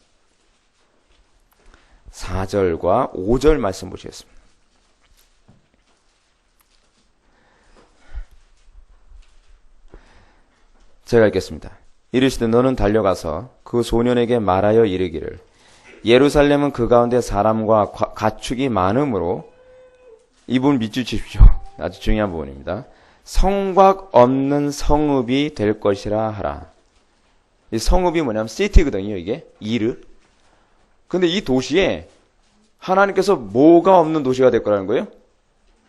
4절과 5절 말씀 보시겠습니다. 제가 읽겠습니다. 이르시되 너는 달려가서 그 소년에게 말하여 이르기를 예루살렘은 그 가운데 사람과 가축이 많으므로 이 부분 믿주십시오. 아주 중요한 부분입니다. 성곽 없는 성읍이 될 것이라 하라. 이 성읍이 뭐냐면 시티거든요. 이게 이르. 근데 이 도시에 하나님께서 뭐가 없는 도시가 될 거라는 거예요?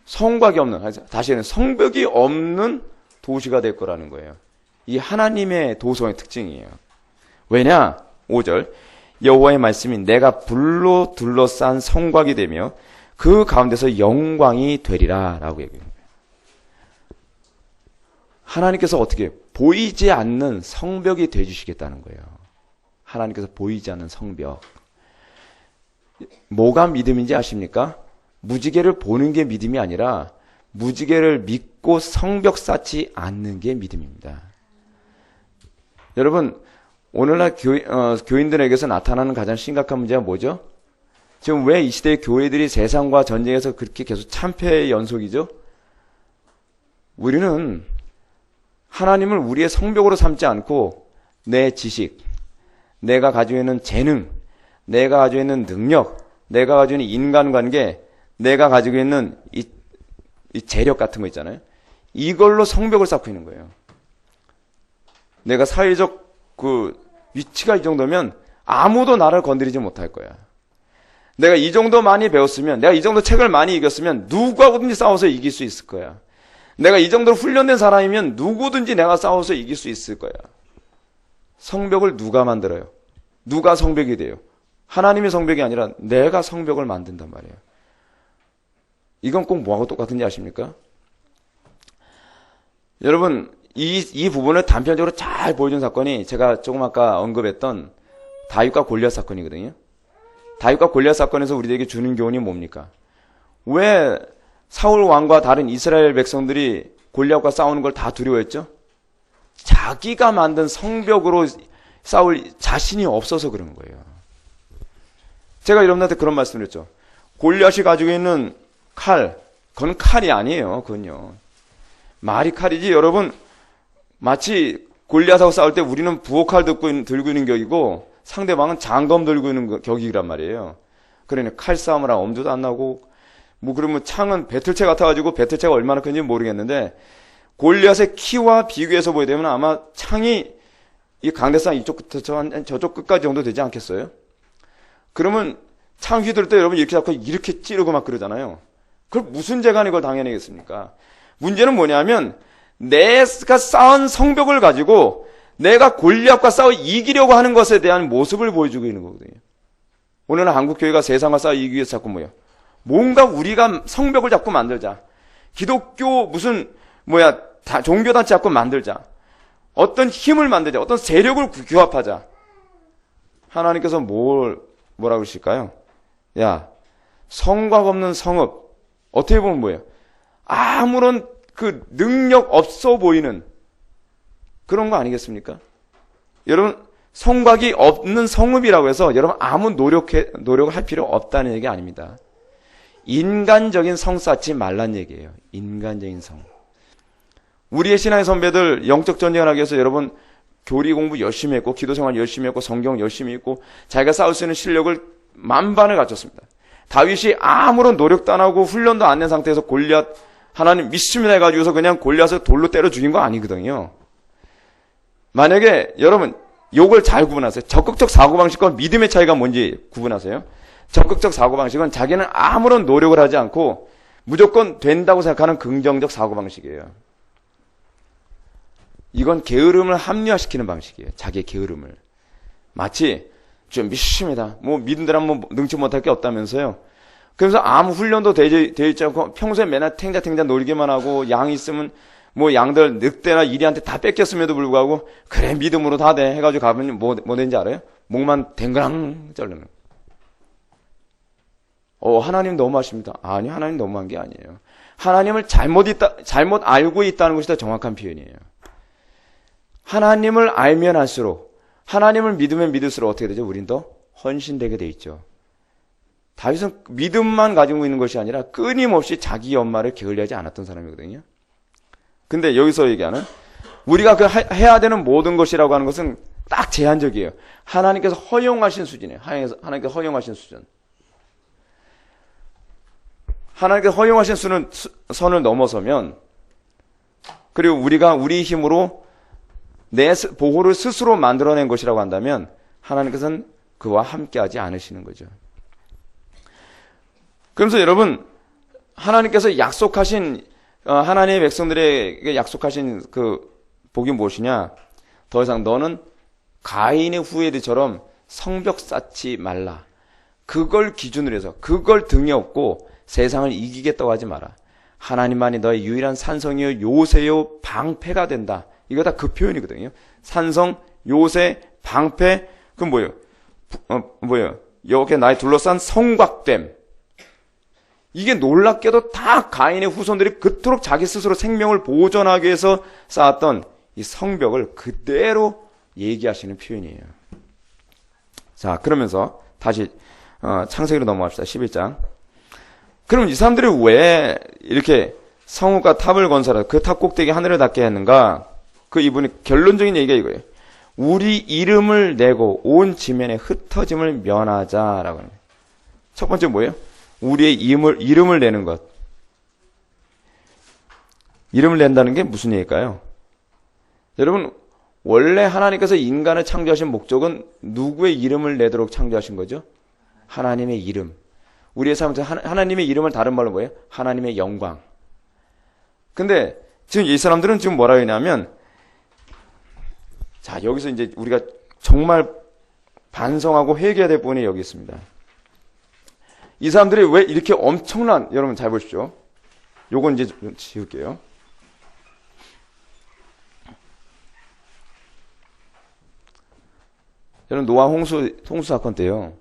성곽이 없는, 다시는 성벽이 없는 도시가 될 거라는 거예요. 이 하나님의 도성의 특징이에요. 왜냐? 5절 여호와의 말씀이 내가 불로 둘러싼 성곽이 되며 그 가운데서 영광이 되리라 라고 얘기해요. 하나님께서 어떻게 보이지 않는 성벽이 되어주시겠다는 거예요. 하나님께서 보이지 않는 성벽. 뭐가 믿음인지 아십니까? 무지개를 보는 게 믿음이 아니라 무지개를 믿고 성벽 쌓지 않는 게 믿음입니다. 여러분, 오늘날 교인들에게서 나타나는 가장 심각한 문제가 뭐죠? 지금 왜 이 시대의 교회들이 세상과 전쟁에서 그렇게 계속 참패의 연속이죠? 우리는 하나님을 우리의 성벽으로 삼지 않고 내 지식, 내가 가지고 있는 재능, 내가 가지고 있는 능력, 내가 가지고 있는 인간관계, 내가 가지고 있는 이 재력 같은 거 있잖아요. 이걸로 성벽을 쌓고 있는 거예요. 내가 사회적 위치가 이 정도면 아무도 나를 건드리지 못할 거야. 내가 이 정도 많이 배웠으면, 내가 이 정도 책을 많이 읽었으면 누구하고든지 싸워서 이길 수 있을 거야. 내가 이 정도로 훈련된 사람이면 누구든지 내가 싸워서 이길 수 있을 거야. 성벽을 누가 만들어요? 누가 성벽이 돼요? 하나님의 성벽이 아니라 내가 성벽을 만든단 말이에요. 이건 꼭 뭐하고 똑같은지 아십니까? 여러분, 이 부분을 단편적으로 잘 보여준 사건이 제가 조금 아까 언급했던 다윗과 골리앗 사건이거든요. 다윗과 골리앗 사건에서 우리에게 주는 교훈이 뭡니까? 왜 사울 왕과 다른 이스라엘 백성들이 골리앗과 싸우는 걸 다 두려워했죠? 자기가 만든 성벽으로 싸울 자신이 없어서 그런 거예요. 제가 여러분한테 그런 말씀을 했죠. 골리앗이 가지고 있는 칼, 그건 칼이 아니에요. 그건요. 말이 칼이지. 여러분, 마치 골리앗하고 싸울 때 우리는 부엌칼 들고 있는 격이고 상대방은 장검 들고 있는 격이란 말이에요. 그러니 칼싸움을 하면 엄두도 안 나고, 그러면 창은 배틀채 같아가지고 배틀채가 얼마나 큰지 모르겠는데, 골리앗의 키와 비교해서 보게 되면 아마 창이 이 강대상 이쪽 끝부터 저쪽 끝까지 정도 되지 않겠어요? 그러면 창 휘두를 때 여러분 이렇게 잡고 이렇게 찌르고 막 그러잖아요. 그걸 무슨 재간이 이걸 당해내겠습니까? 문제는 뭐냐면 내가 쌓은 성벽을 가지고 내가 골리앗과 싸워 이기려고 하는 것에 대한 모습을 보여주고 있는 거거든요. 오늘은 한국교회가 세상과 싸워 이기기 위해서 자꾸 뭔가 우리가 성벽을 자꾸 만들자. 기독교 종교단체 자꾸 만들자. 어떤 힘을 만들자. 어떤 세력을 규합하자. 하나님께서 뭐라고 그러실까요? 야, 성곽 없는 성읍. 어떻게 보면 뭐예요? 아무런 능력 없어 보이는 그런 거 아니겠습니까? 여러분, 성곽이 없는 성읍이라고 해서 여러분 아무 노력을 할 필요 없다는 얘기 아닙니다. 인간적인 성 쌓지 말란 얘기예요. 인간적인 성. 우리의 신앙의 선배들 영적 전쟁을 하기 위해서 여러분 교리 공부 열심히 했고 기도생활 열심히 했고 성경 열심히 읽고 자기가 싸울 수 있는 실력을 만반을 갖췄습니다. 다윗이 아무런 노력도 안 하고 훈련도 안 낸 상태에서 골리앗 하나님 믿습니다 해가지고서 그냥 골리앗을 돌로 때려 죽인 거 아니거든요. 만약에 여러분 요걸 잘 구분하세요. 적극적 사고방식과 믿음의 차이가 뭔지 구분하세요. 적극적 사고방식은 자기는 아무런 노력을 하지 않고 무조건 된다고 생각하는 긍정적 사고방식이에요. 이건 게으름을 합리화시키는 방식이에요. 자기의 게으름을. 마치 좀 믿습니다. 믿음대로 능치 못할 게 없다면서요. 그래서 아무 훈련도 되어 있지 않고 평소에 맨날 탱자탱자 놀기만 하고 양 있으면 양들 늑대나 이리한테 다 뺏겼음에도 불구하고 그래 믿음으로 다 돼 해가지고 가면 뭐 되는지 알아요? 목만 댕그랑 자르는. 하나님 너무하십니다. 아니, 하나님 너무한 게 아니에요. 하나님을 잘못 알고 있다는 것이 더 정확한 표현이에요. 하나님을 알면 알수록, 하나님을 믿으면 믿을수록 어떻게 되죠? 우린 더 헌신되게 돼 있죠. 다윗은 믿음만 가지고 있는 것이 아니라 끊임없이 자기 연말을 게을리하지 않았던 사람이거든요. 근데 여기서 얘기하는 우리가 해야 되는 모든 것이라고 하는 것은 딱 제한적이에요. 하나님께서 허용하신 수준이에요. 하나님께서 허용하신 수준. 하나님께서 허용하신 선을 넘어서면, 그리고 우리가 우리 힘으로 내 보호를 스스로 만들어낸 것이라고 한다면 하나님께서는 그와 함께하지 않으시는 거죠. 그러면서 여러분, 하나님께서 약속하신, 하나님의 백성들에게 약속하신 그 복이 무엇이냐? 더 이상 너는 가인의 후예들처럼 성벽 쌓지 말라. 그걸 기준으로 해서, 그걸 등에 업고 세상을 이기겠다고 하지 마라. 하나님만이 너의 유일한 산성이요, 요새요, 방패가 된다. 이거 다 그 표현이거든요. 산성, 요새, 방패, 그건 뭐예요? 여기에 나의 둘러싼 성곽됨. 이게 놀랍게도 다 가인의 후손들이 그토록 자기 스스로 생명을 보존하기 위해서 쌓았던 이 성벽을 그대로 얘기하시는 표현이에요. 자, 그러면서 다시 창세기로 넘어갑시다. 11장. 그럼 이 사람들이 왜 이렇게 성읍과 탑을 건설하고 그 탑 꼭대기 하늘을 닿게 했는가? 그 이분이 결론적인 얘기가 이거예요. 우리 이름을 내고 온 지면에 흩어짐을 면하자라고 합니다. 첫 번째 뭐예요? 우리의 이름을 내는 것. 이름을 낸다는 게 무슨 얘기일까요? 여러분, 원래 하나님께서 인간을 창조하신 목적은 누구의 이름을 내도록 창조하신 거죠? 하나님의 이름. 우리의 삶에서 하나님의 이름을 다른 말로 뭐예요? 하나님의 영광. 근데 지금 이 사람들은 지금 뭐라고 했냐면, 자, 여기서 이제 우리가 정말 반성하고 회개해야 될 부분이 여기 있습니다. 이 사람들이 왜 이렇게 엄청난, 여러분 잘 보십시오. 요건 이제 좀 지울게요. 여러분, 노아 홍수 사건 때요.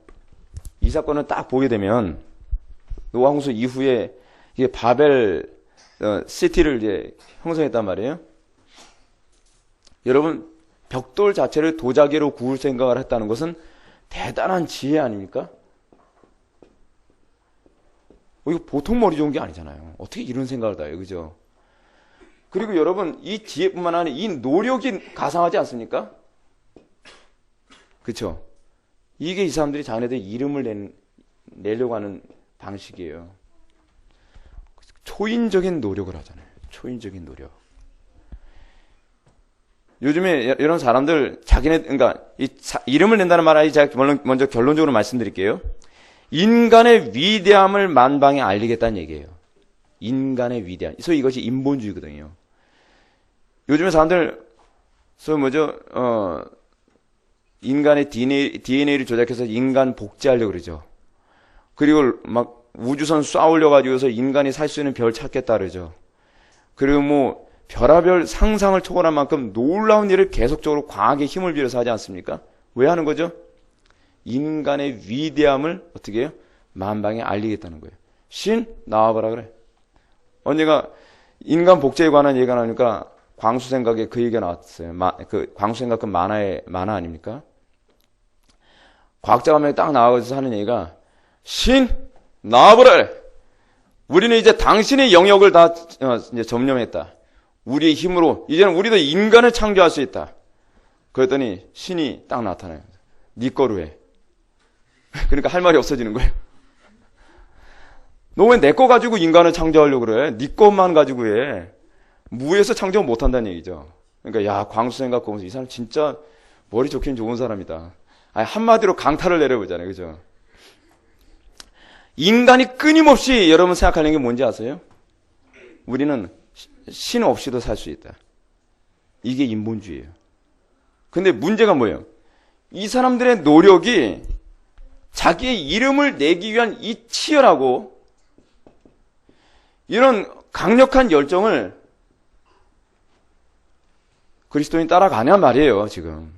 이 사건을 딱 보게 되면, 노아 홍수 이후에 이게 바벨 시티를 이제 형성했단 말이에요. 여러분, 벽돌 자체를 도자기로 구울 생각을 했다는 것은 대단한 지혜 아닙니까? 이거 보통 머리 좋은 게 아니잖아요. 어떻게 이런 생각을 다 해요, 그죠? 그리고 여러분, 이 지혜뿐만 아니라 이 노력이 가상하지 않습니까? 그쵸? 이게 이 사람들이 자기네들 이름을 내려고 하는 방식이에요. 초인적인 노력을 하잖아요. 초인적인 노력. 요즘에 이런 사람들, 그러니까 이름을 낸다는 말이 제가 먼저 결론적으로 말씀드릴게요. 인간의 위대함을 만방에 알리겠다는 얘기예요. 인간의 위대함. 소위 이것이 인본주의거든요. 요즘에 사람들, 소위 인간의 DNA를 조작해서 인간 복제하려고 그러죠. 그리고 막 우주선 쏴 올려가지고서 인간이 살 수 있는 별 찾겠다 그러죠. 그리고 별하별 상상을 초월한 만큼 놀라운 일을 계속적으로 과학의 힘을 빌어서 하지 않습니까? 왜 하는 거죠? 인간의 위대함을 어떻게 해요? 만방에 알리겠다는 거예요. 신 나와봐라 그래. 언제가 인간 복제에 관한 얘기가 나오니까 광수생각에 그 얘기가 나왔어요. 그 광수생각 그 만화 아닙니까? 과학자가 한 명이 딱 나와서 하는 얘기가 신 나와보라 그래. 우리는 이제 당신의 영역을 다 이제 점령했다. 우리의 힘으로 이제는 우리도 인간을 창조할 수 있다. 그랬더니 신이 딱 나타나요. 네 거로 해. 그러니까 할 말이 없어지는 거예요. 너 왜 내 거 가지고 인간을 창조하려고 그래? 네 것만 가지고 해. 무에서 창조 못한다는 얘기죠. 그러니까 야, 광수생각 보면서 이 사람 진짜 머리 좋긴 좋은 사람이다. 아니, 한마디로 강탈을 내려보잖아요. 그죠? 인간이 끊임없이 여러분 생각하는 게 뭔지 아세요? 우리는 신 없이도 살 수 있다. 이게 인본주의예요. 근데 문제가 뭐예요? 이 사람들의 노력이 자기의 이름을 내기 위한 이 치열하고 이런 강력한 열정을 그리스도인이 따라가냐 말이에요, 지금.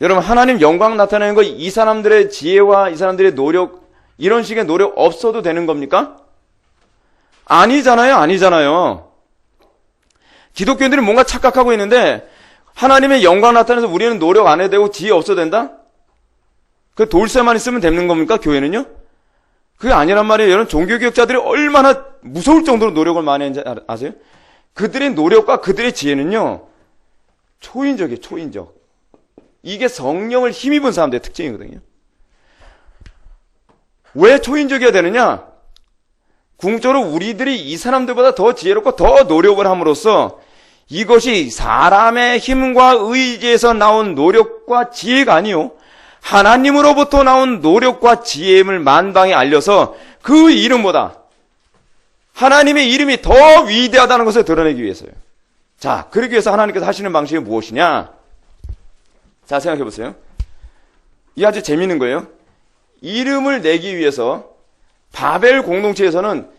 여러분, 하나님 영광 나타내는 거 이 사람들의 지혜와 이 사람들의 노력, 이런 식의 노력 없어도 되는 겁니까? 아니잖아요. 기독교인들이 뭔가 착각하고 있는데 하나님의 영광 나타내서 우리는 노력 안 해도 되고 지혜 없어도 된다? 그 돌쇠만 있으면 되는 겁니까? 교회는요? 그게 아니란 말이에요. 여러분, 종교개혁자들이 얼마나 무서울 정도로 노력을 많이 했는지 아세요? 그들의 노력과 그들의 지혜는요, 초인적이에요, 초인적. 이게 성령을 힘입은 사람들의 특징이거든요. 왜 초인적이어야 되느냐? 궁극적으로 우리들이 이 사람들보다 더 지혜롭고 더 노력을 함으로써 이것이 사람의 힘과 의지에서 나온 노력과 지혜가 아니요, 하나님으로부터 나온 노력과 지혜임을 만방에 알려서 그 이름보다 하나님의 이름이 더 위대하다는 것을 드러내기 위해서요. 자, 그러기 위해서 하나님께서 하시는 방식이 무엇이냐? 자, 생각해 보세요. 이게 아주 재미있는 거예요. 이름을 내기 위해서 바벨 공동체에서는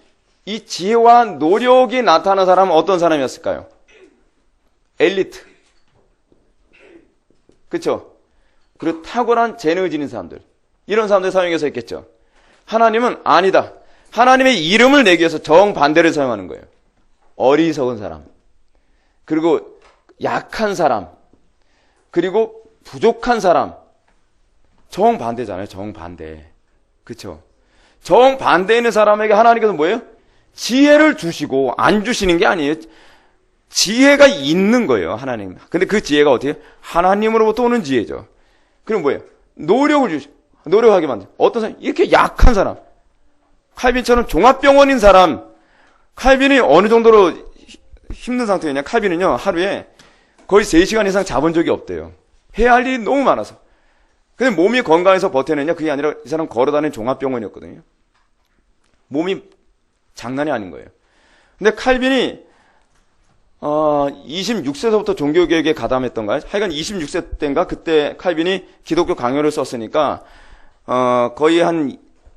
이 지혜와 노력이 나타나는 사람은 어떤 사람이었을까요? 엘리트. 그렇죠? 그리고 탁월한 재능을 지닌 사람들. 이런 사람들 사용해서 했겠죠. 하나님은 아니다. 하나님의 이름을 내기 위해서 정반대를 사용하는 거예요. 어리석은 사람. 그리고 약한 사람. 그리고 부족한 사람. 정반대잖아요. 정반대. 그렇죠? 정반대에 있는 사람에게 하나님께서 뭐예요? 지혜를 주시고 안 주시는 게 아니에요. 지혜가 있는 거예요. 하나님. 근데 그 지혜가 어떻게 해요? 하나님으로부터 오는 지혜죠. 그럼 뭐예요? 노력을 주시고 노력하게 만든 어떤 사람? 이렇게 약한 사람. 칼빈처럼 종합병원인 사람. 칼빈이 어느 정도로 힘든 상태였냐? 칼빈은요, 하루에 거의 3시간 이상 자본 적이 없대요. 해야 할 일이 너무 많아서. 근데 몸이 건강해서 버텨내냐? 그게 아니라 이 사람 걸어다니는 종합병원이었거든요. 몸이 장난이 아닌 거예요. 근데 칼빈이 26세서부터 종교개혁에 가담했던가요? 하여간 26세 때인가? 그때 칼빈이 기독교 강요를 썼으니까 거의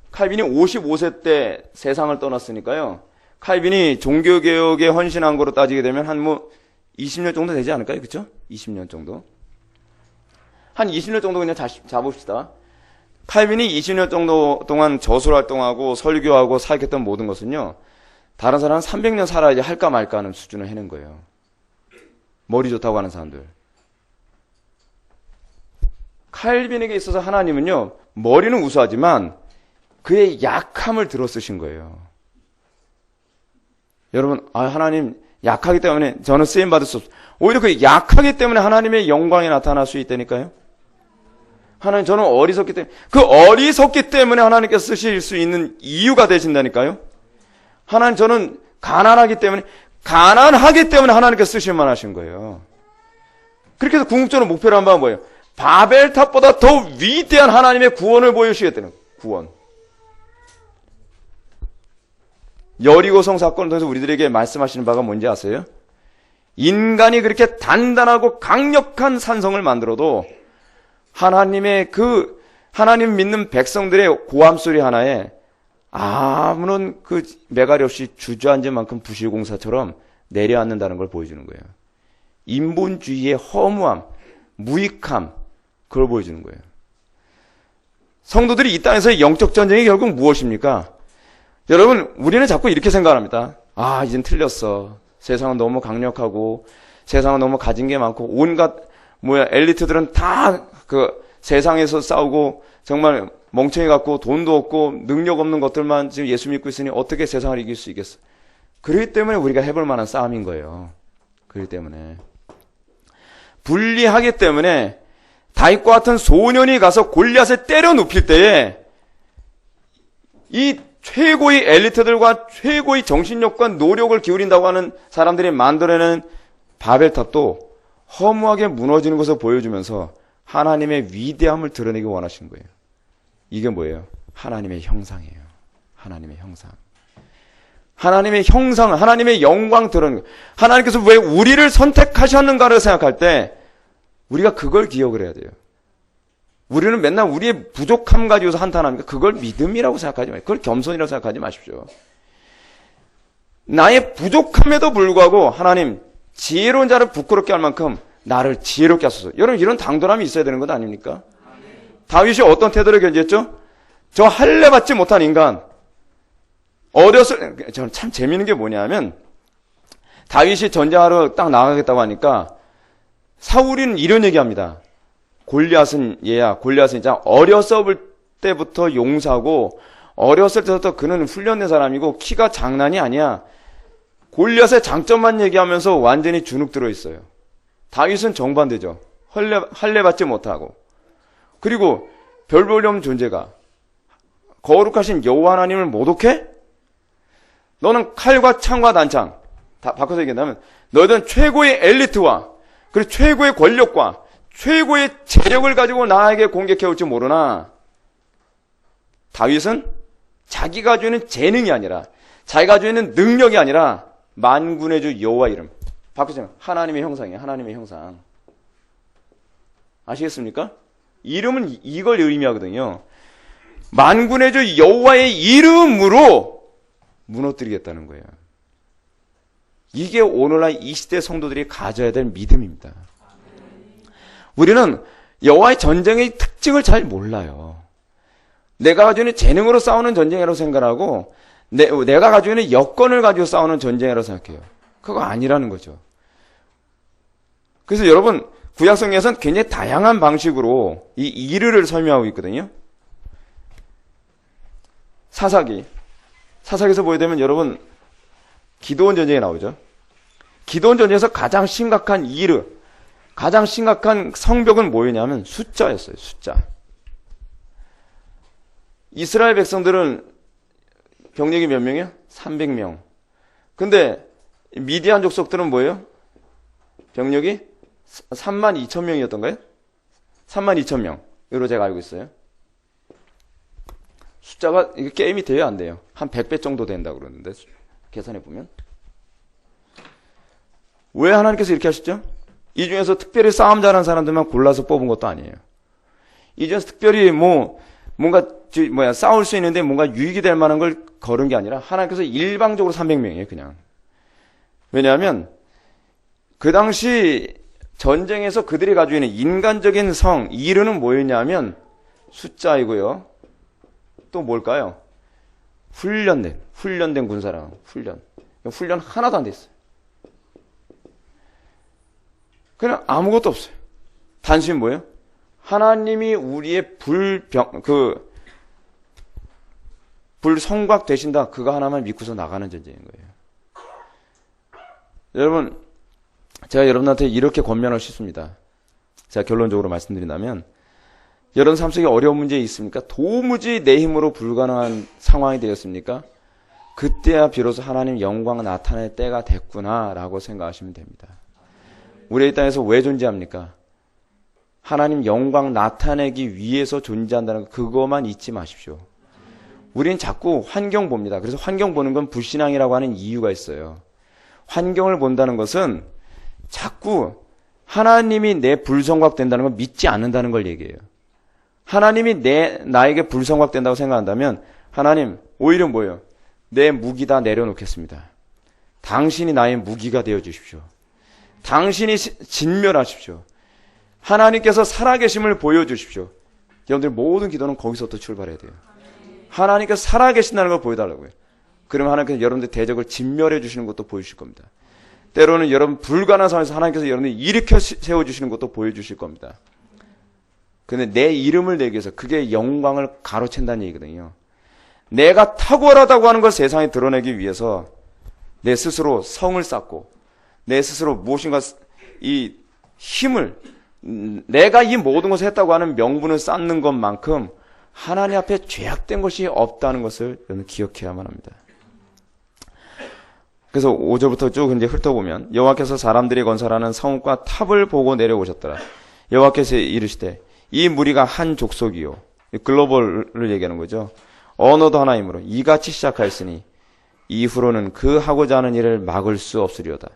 칼빈이 55세 때 세상을 떠났으니까요. 칼빈이 종교개혁에 헌신한 거로 따지게 되면 한 20년 정도 되지 않을까요? 그렇죠? 20년 정도. 한 20년 정도 그냥 잡읍시다. 칼빈이 20년 정도 동안 저술 활동하고 설교하고 사역했던 모든 것은요. 다른 사람은 300년 살아야지 할까 말까 하는 수준을 해낸 거예요. 머리 좋다고 하는 사람들. 칼빈에게 있어서 하나님은요. 머리는 우수하지만 그의 약함을 들어 쓰신 거예요. 여러분, 하나님 약하기 때문에 저는 쓰임받을 수 없어요. 오히려 그 약하기 때문에 하나님의 영광이 나타날 수 있다니까요. 하나님, 저는 어리석기 때문에, 그 어리석기 때문에 하나님께서 쓰실 수 있는 이유가 되신다니까요. 하나님, 저는 가난하기 때문에 하나님께서 쓰실만 하신 거예요. 그렇게 해서 궁극적으로 목표를 한 바는 뭐예요? 바벨탑보다 더 위대한 하나님의 구원을 보여주시겠다는 구원. 여리고성 사건을 통해서 우리들에게 말씀하시는 바가 뭔지 아세요? 인간이 그렇게 단단하고 강력한 산성을 만들어도 하나님 믿는 백성들의 고함 소리 하나에 아무런 그 매갈이 없이 주저앉을 만큼 부실공사처럼 내려앉는다는 걸 보여주는 거예요. 인본주의의 허무함, 무익함, 그걸 보여주는 거예요. 성도들이 이 땅에서의 영적 전쟁이 결국 무엇입니까? 여러분, 우리는 자꾸 이렇게 생각합니다. 이젠 틀렸어. 세상은 너무 강력하고, 세상은 너무 가진 게 많고, 온갖, 엘리트들은 다 세상에서 싸우고, 정말 멍청이 같고, 돈도 없고, 능력 없는 것들만 지금 예수 믿고 있으니 어떻게 세상을 이길 수 있겠어? 그렇기 때문에 우리가 해볼 만한 싸움인 거예요. 그렇기 때문에. 불리하기 때문에, 다윗과 같은 소년이 가서 골리앗을 때려 눕힐 때에, 이 최고의 엘리트들과 최고의 정신력과 노력을 기울인다고 하는 사람들이 만들어내는 바벨탑도 허무하게 무너지는 것을 보여주면서 하나님의 위대함을 드러내기 원하신 거예요. 이게 뭐예요? 하나님의 형상이에요. 하나님의 형상. 하나님의 형상, 하나님의 영광 드러내는 거예요. 하나님께서 왜 우리를 선택하셨는가를 생각할 때 우리가 그걸 기억을 해야 돼요. 우리는 맨날 우리의 부족함 가지고서 한탄합니까? 그걸 믿음이라고 생각하지 마십시오. 그걸 겸손이라고 생각하지 마십시오. 나의 부족함에도 불구하고 하나님, 지혜로운 자를 부끄럽게 할 만큼 나를 지혜롭게 하소서. 여러분, 이런 당돌함이 있어야 되는 것 아닙니까? 다윗이 어떤 태도를 견지했죠? 저 할례 받지 못한 인간. 저는 참 재미있는 게 뭐냐면 다윗이 전쟁하러 딱 나가겠다고 하니까 사울이는 이런 얘기합니다. 골리앗은 진짜 어렸을 때부터 용사고 어렸을 때부터 그는 훈련된 사람이고 키가 장난이 아니야. 골리앗의 장점만 얘기하면서 완전히 주눅 들어 있어요. 다윗은 정반대죠. 할례 받지 못하고. 그리고 별 볼일 없는 존재가 거룩하신 여호와 하나님을 모독해? 너는 칼과 창과 단창, 다 바꿔서 얘기한다면 너희들은 최고의 엘리트와 그리고 최고의 권력과 최고의 재력을 가지고 나에게 공격해 올지 모르나 다윗은 자기가 가지고 있는 재능이 아니라 자기가 가지고 있는 능력이 아니라 만군의 주 여호와 이름. 바꾸잖아요. 하나님의 형상이에요. 하나님의 형상. 아시겠습니까? 이름은 이걸 의미하거든요. 만군의 주 여호와의 이름으로 무너뜨리겠다는 거예요. 이게 오늘날 이 시대 성도들이 가져야 될 믿음입니다. 우리는 여호와의 전쟁의 특징을 잘 몰라요. 내가 가지고 있는 재능으로 싸우는 전쟁이라고 생각하고 내가 가지고 있는 여건을 가지고 싸우는 전쟁이라고 생각해요. 그거 아니라는 거죠. 그래서 여러분 구약성경에서는 굉장히 다양한 방식으로 이 이르를 설명하고 있거든요. 사사기에서 보게 되면 여러분 기드온 전쟁에 나오죠. 기드온 전쟁에서 가장 심각한 이르, 가장 심각한 성벽은 뭐였냐면 숫자였어요. 숫자. 이스라엘 백성들은 병력이 몇 명이요? 300명. 근데 미디안 족속들은 뭐예요? 병력이 32,000명이었던가요? 32,000명으로 제가 알고 있어요. 숫자가 이게 게임이 돼요, 안 돼요? 한 100배 정도 된다고 그러는데 계산해 보면. 왜 하나님께서 이렇게 하셨죠? 이 중에서 특별히 싸움 잘하는 사람들만 골라서 뽑은 것도 아니에요. 이 중에서 특별히 뭔가 싸울 수 있는데 뭔가 유익이 될 만한 걸 거른 게 아니라 하나님께서 일방적으로 300명이에요, 그냥. 왜냐하면 그 당시 전쟁에서 그들이 가지고 있는 인간적인 성, 이르는 뭐였냐면 숫자이고요. 또 뭘까요? 훈련된 군사랑 훈련 하나도 안 돼 있어요. 그냥 아무것도 없어요. 단순히 뭐예요? 하나님이 우리의 불성곽 되신다. 그거 하나만 믿고서 나가는 전쟁인 거예요. 여러분, 제가 여러분한테 이렇게 권면하고 싶습니다. 제가 결론적으로 말씀드린다면, 여러분 삶 속에 어려운 문제 있습니까? 도무지 내 힘으로 불가능한 상황이 되었습니까? 그때야 비로소 하나님 영광 나타낼 때가 됐구나라고 생각하시면 됩니다. 우리 이 땅에서 왜 존재합니까? 하나님 영광 나타내기 위해서 존재한다는 그것만 잊지 마십시오. 우린 자꾸 환경 봅니다. 그래서 환경 보는 건 불신앙이라고 하는 이유가 있어요. 환경을 본다는 것은 자꾸 하나님이 내 불성곽 된다는 걸 믿지 않는다는 걸 얘기해요. 하나님이 나에게 불성곽 된다고 생각한다면 하나님 오히려 뭐예요? 내 무기 다 내려놓겠습니다. 당신이 나의 무기가 되어 주십시오. 당신이 진멸하십시오. 하나님께서 살아계심을 보여주십시오. 여러분들 모든 기도는 거기서부터 출발해야 돼요. 하나님께서 살아계신다는 걸 보여달라고요. 그러면 하나님께서 여러분들 대적을 진멸해 주시는 것도 보여주실 겁니다. 때로는 여러분 불가능한 상황에서 하나님께서 여러분들 일으켜 세워주시는 것도 보여주실 겁니다. 근데 내 이름을 내기 위해서 그게 영광을 가로챈다는 얘기거든요. 내가 탁월하다고 하는 걸 세상에 드러내기 위해서 내 스스로 성을 쌓고 내 스스로 무엇인가 이 힘을 내가 이 모든 것을 했다고 하는 명분을 쌓는 것만큼 하나님 앞에 죄악된 것이 없다는 것을 여러분 기억해야만 합니다. 그래서 5절부터 쭉 이제 훑어보면 여호와께서 사람들이 건설하는 성읍과 탑을 보고 내려오셨더라. 여호와께서 이르시되 이 무리가 한 족속이요. 글로벌을 얘기하는 거죠. 언어도 하나이므로 이같이 시작하였으니 이후로는 그 하고자 하는 일을 막을 수 없으리로다.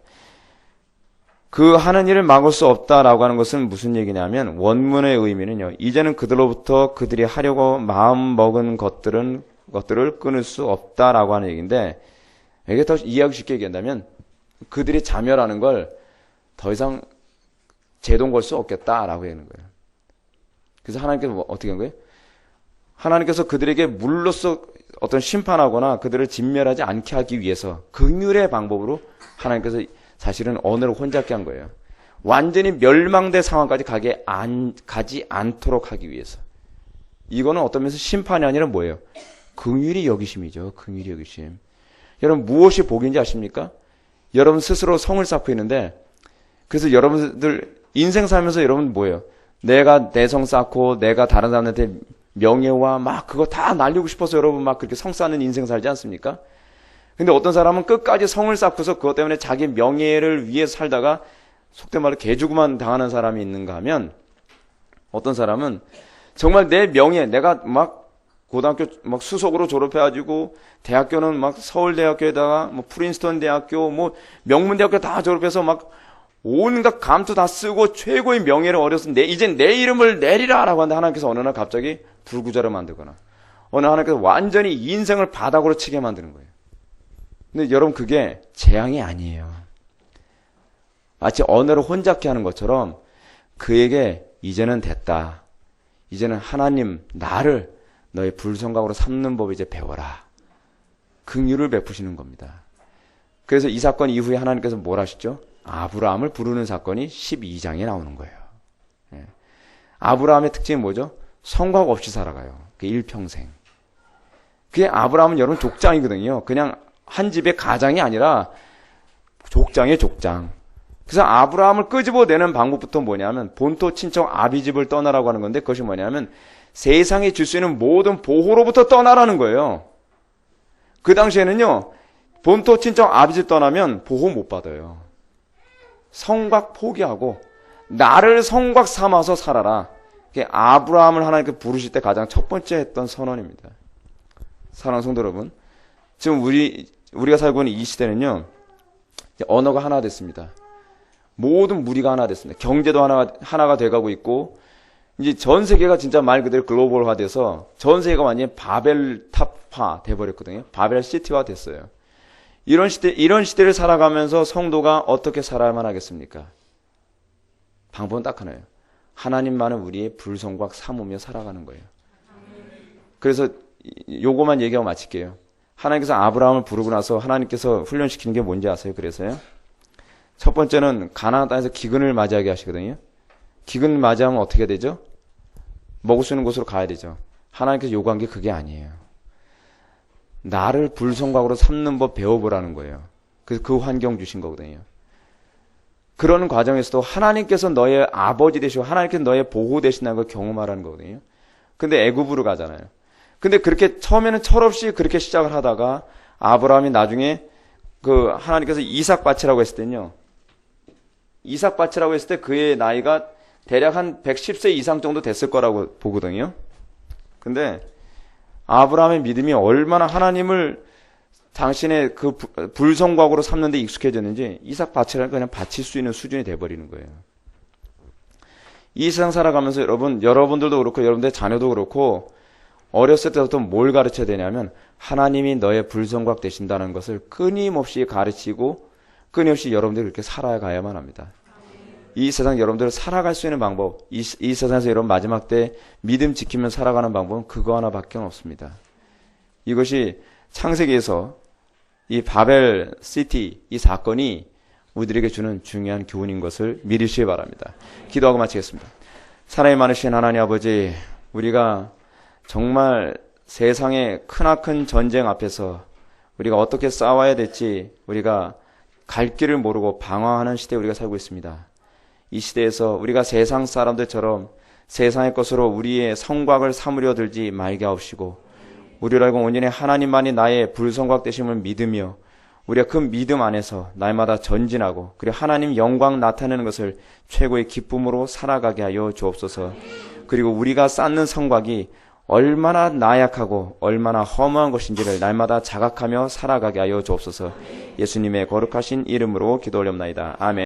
그 하는 일을 막을 수 없다라고 하는 것은 무슨 얘기냐면 원문의 의미는요. 이제는 그들로부터 그들이 하려고 마음 먹은 것들을 끊을 수 없다라고 하는 얘기인데 이게 더 이해하기 쉽게 얘기한다면 그들이 자멸하는 걸 더 이상 제동 걸 수 없겠다라고 하는 거예요. 그래서 하나님께서 어떻게 한 거예요? 하나님께서 그들에게 물로써 어떤 심판하거나 그들을 진멸하지 않게 하기 위해서 긍휼의 방법으로 하나님께서 사실은 언어를 혼잡게 한 거예요. 완전히 멸망된 상황까지 가지 않도록 하기 위해서. 이거는 어떤 면에서 심판이 아니라 뭐예요? 긍휼이 여기심이죠. 긍휼이 여기심. 여러분 무엇이 복인지 아십니까? 여러분 스스로 성을 쌓고 있는데 그래서 여러분들 인생 살면서 여러분 뭐예요? 내가 내 성 쌓고 내가 다른 사람한테 명예와 막 그거 다 날리고 싶어서 여러분 막 그렇게 성 쌓는 인생 살지 않습니까? 근데 어떤 사람은 끝까지 성을 쌓고서 그것 때문에 자기 명예를 위해 살다가 속된 말로 개죽음만 당하는 사람이 있는가 하면 어떤 사람은 정말 내 명예, 내가 막 고등학교 막 수석으로 졸업해가지고 대학교는 막 서울대학교에다가 뭐 프린스턴 대학교 뭐 명문대학교 다 졸업해서 막 온갖 감투 다 쓰고 최고의 명예를 얻었으면 이젠 내 이름을 내리라라고 하는데 하나님께서 어느 날 갑자기 불구자로 만들거나 어느 하나님께서 완전히 인생을 바닥으로 치게 만드는 거예요. 근데 여러분 그게 재앙이 아니에요. 마치 언어를 혼잡케 하는 것처럼 그에게 이제는 됐다. 이제는 하나님 나를 너의 불성각으로 삼는 법을 이제 배워라. 긍휼을 베푸시는 겁니다. 그래서 이 사건 이후에 하나님께서 뭘 하시죠? 아브라함을 부르는 사건이 12장에 나오는 거예요. 예. 아브라함의 특징이 뭐죠? 성곽 없이 살아가요. 그 일평생. 그게 아브라함은 여러분 족장이거든요. 그냥 한 집의 가장이 아니라 족장의 족장. 그래서 아브라함을 끄집어내는 방법부터 뭐냐면 본토 친척 아비집을 떠나라고 하는 건데 그것이 뭐냐면 세상에 줄 수 있는 모든 보호로부터 떠나라는 거예요. 그 당시에는요. 본토 친척 아비집 떠나면 보호 못 받아요. 성곽 포기하고 나를 성곽 삼아서 살아라. 그게 아브라함을 하나님께 부르실 때 가장 첫 번째 했던 선언입니다. 사랑하는 성도 여러분, 지금 우리가 살고 있는 이 시대는요. 언어가 하나 됐습니다. 모든 무리가 하나 됐습니다. 경제도 하나가 돼가고 있고 이제 전 세계가 진짜 말 그대로 글로벌화 돼서 전 세계가 완전히 바벨탑화 돼버렸거든요. 바벨 시티화 됐어요. 이런 시대를 살아가면서 성도가 어떻게 살아야만 하겠습니까? 방법은 딱 하나예요. 하나님만은 우리의 불성곽 삼으며 살아가는 거예요. 그래서 요거만 얘기하고 마칠게요. 하나님께서 아브라함을 부르고 나서 하나님께서 훈련시키는 게 뭔지 아세요? 그래서요. 첫 번째는 가나안 땅에서 기근을 맞이하게 하시거든요. 기근을 맞이하면 어떻게 되죠? 먹을 수 있는 곳으로 가야 되죠. 하나님께서 요구한 게 그게 아니에요. 나를 불성곽으로 삼는 법 배워보라는 거예요. 그래서 그 환경 주신 거거든요. 그러는 과정에서도 하나님께서 너의 아버지 되시고 하나님께서 너의 보호 되신다는 걸 경험하라는 거거든요. 근데 애굽으로 가잖아요. 근데 그렇게 처음에는 철없이 그렇게 시작을 하다가 아브라함이 나중에 그 하나님께서 이삭 바치라고 했을 때는요. 이삭 바치라고 했을 때 그의 나이가 대략 한 110세 이상 정도 됐을 거라고 보거든요. 근데 아브라함의 믿음이 얼마나 하나님을 당신의 그 불성곽으로 삼는 데 익숙해졌는지 이삭 바치라는 그냥 바칠 수 있는 수준이 돼버리는 거예요. 이 세상 살아가면서 여러분들도 그렇고 여러분들의 자녀도 그렇고 어렸을 때부터 뭘 가르쳐야 되냐면 하나님이 너의 불성곽 되신다는 것을 끊임없이 가르치고 끊임없이 여러분들이 그렇게 살아가야만 합니다. 이 세상 여러분들 살아갈 수 있는 방법, 이 세상에서 여러분 마지막 때 믿음 지키며 살아가는 방법은 그거 하나밖에 없습니다. 이것이 창세기에서 이 바벨 시티 이 사건이 우리들에게 주는 중요한 교훈인 것을 믿으시기 바랍니다. 기도하고 마치겠습니다. 사랑이 많으신 하나님 아버지, 우리가 정말 세상의 크나큰 전쟁 앞에서 우리가 어떻게 싸워야 될지 우리가 갈 길을 모르고 방황하는 시대에 우리가 살고 있습니다. 이 시대에서 우리가 세상 사람들처럼 세상의 것으로 우리의 성곽을 삼으려 들지 말게 하옵시고 우리를 알고 온전히 하나님만이 나의 불성곽 되심을 믿으며 우리가 그 믿음 안에서 날마다 전진하고 그리고 하나님 영광 나타내는 것을 최고의 기쁨으로 살아가게 하여 주옵소서. 그리고 우리가 쌓는 성곽이 얼마나 나약하고 얼마나 허무한 것인지를 날마다 자각하며 살아가게 하여 주옵소서. 예수님의 거룩하신 이름으로 기도 올려옵나이다. 아멘.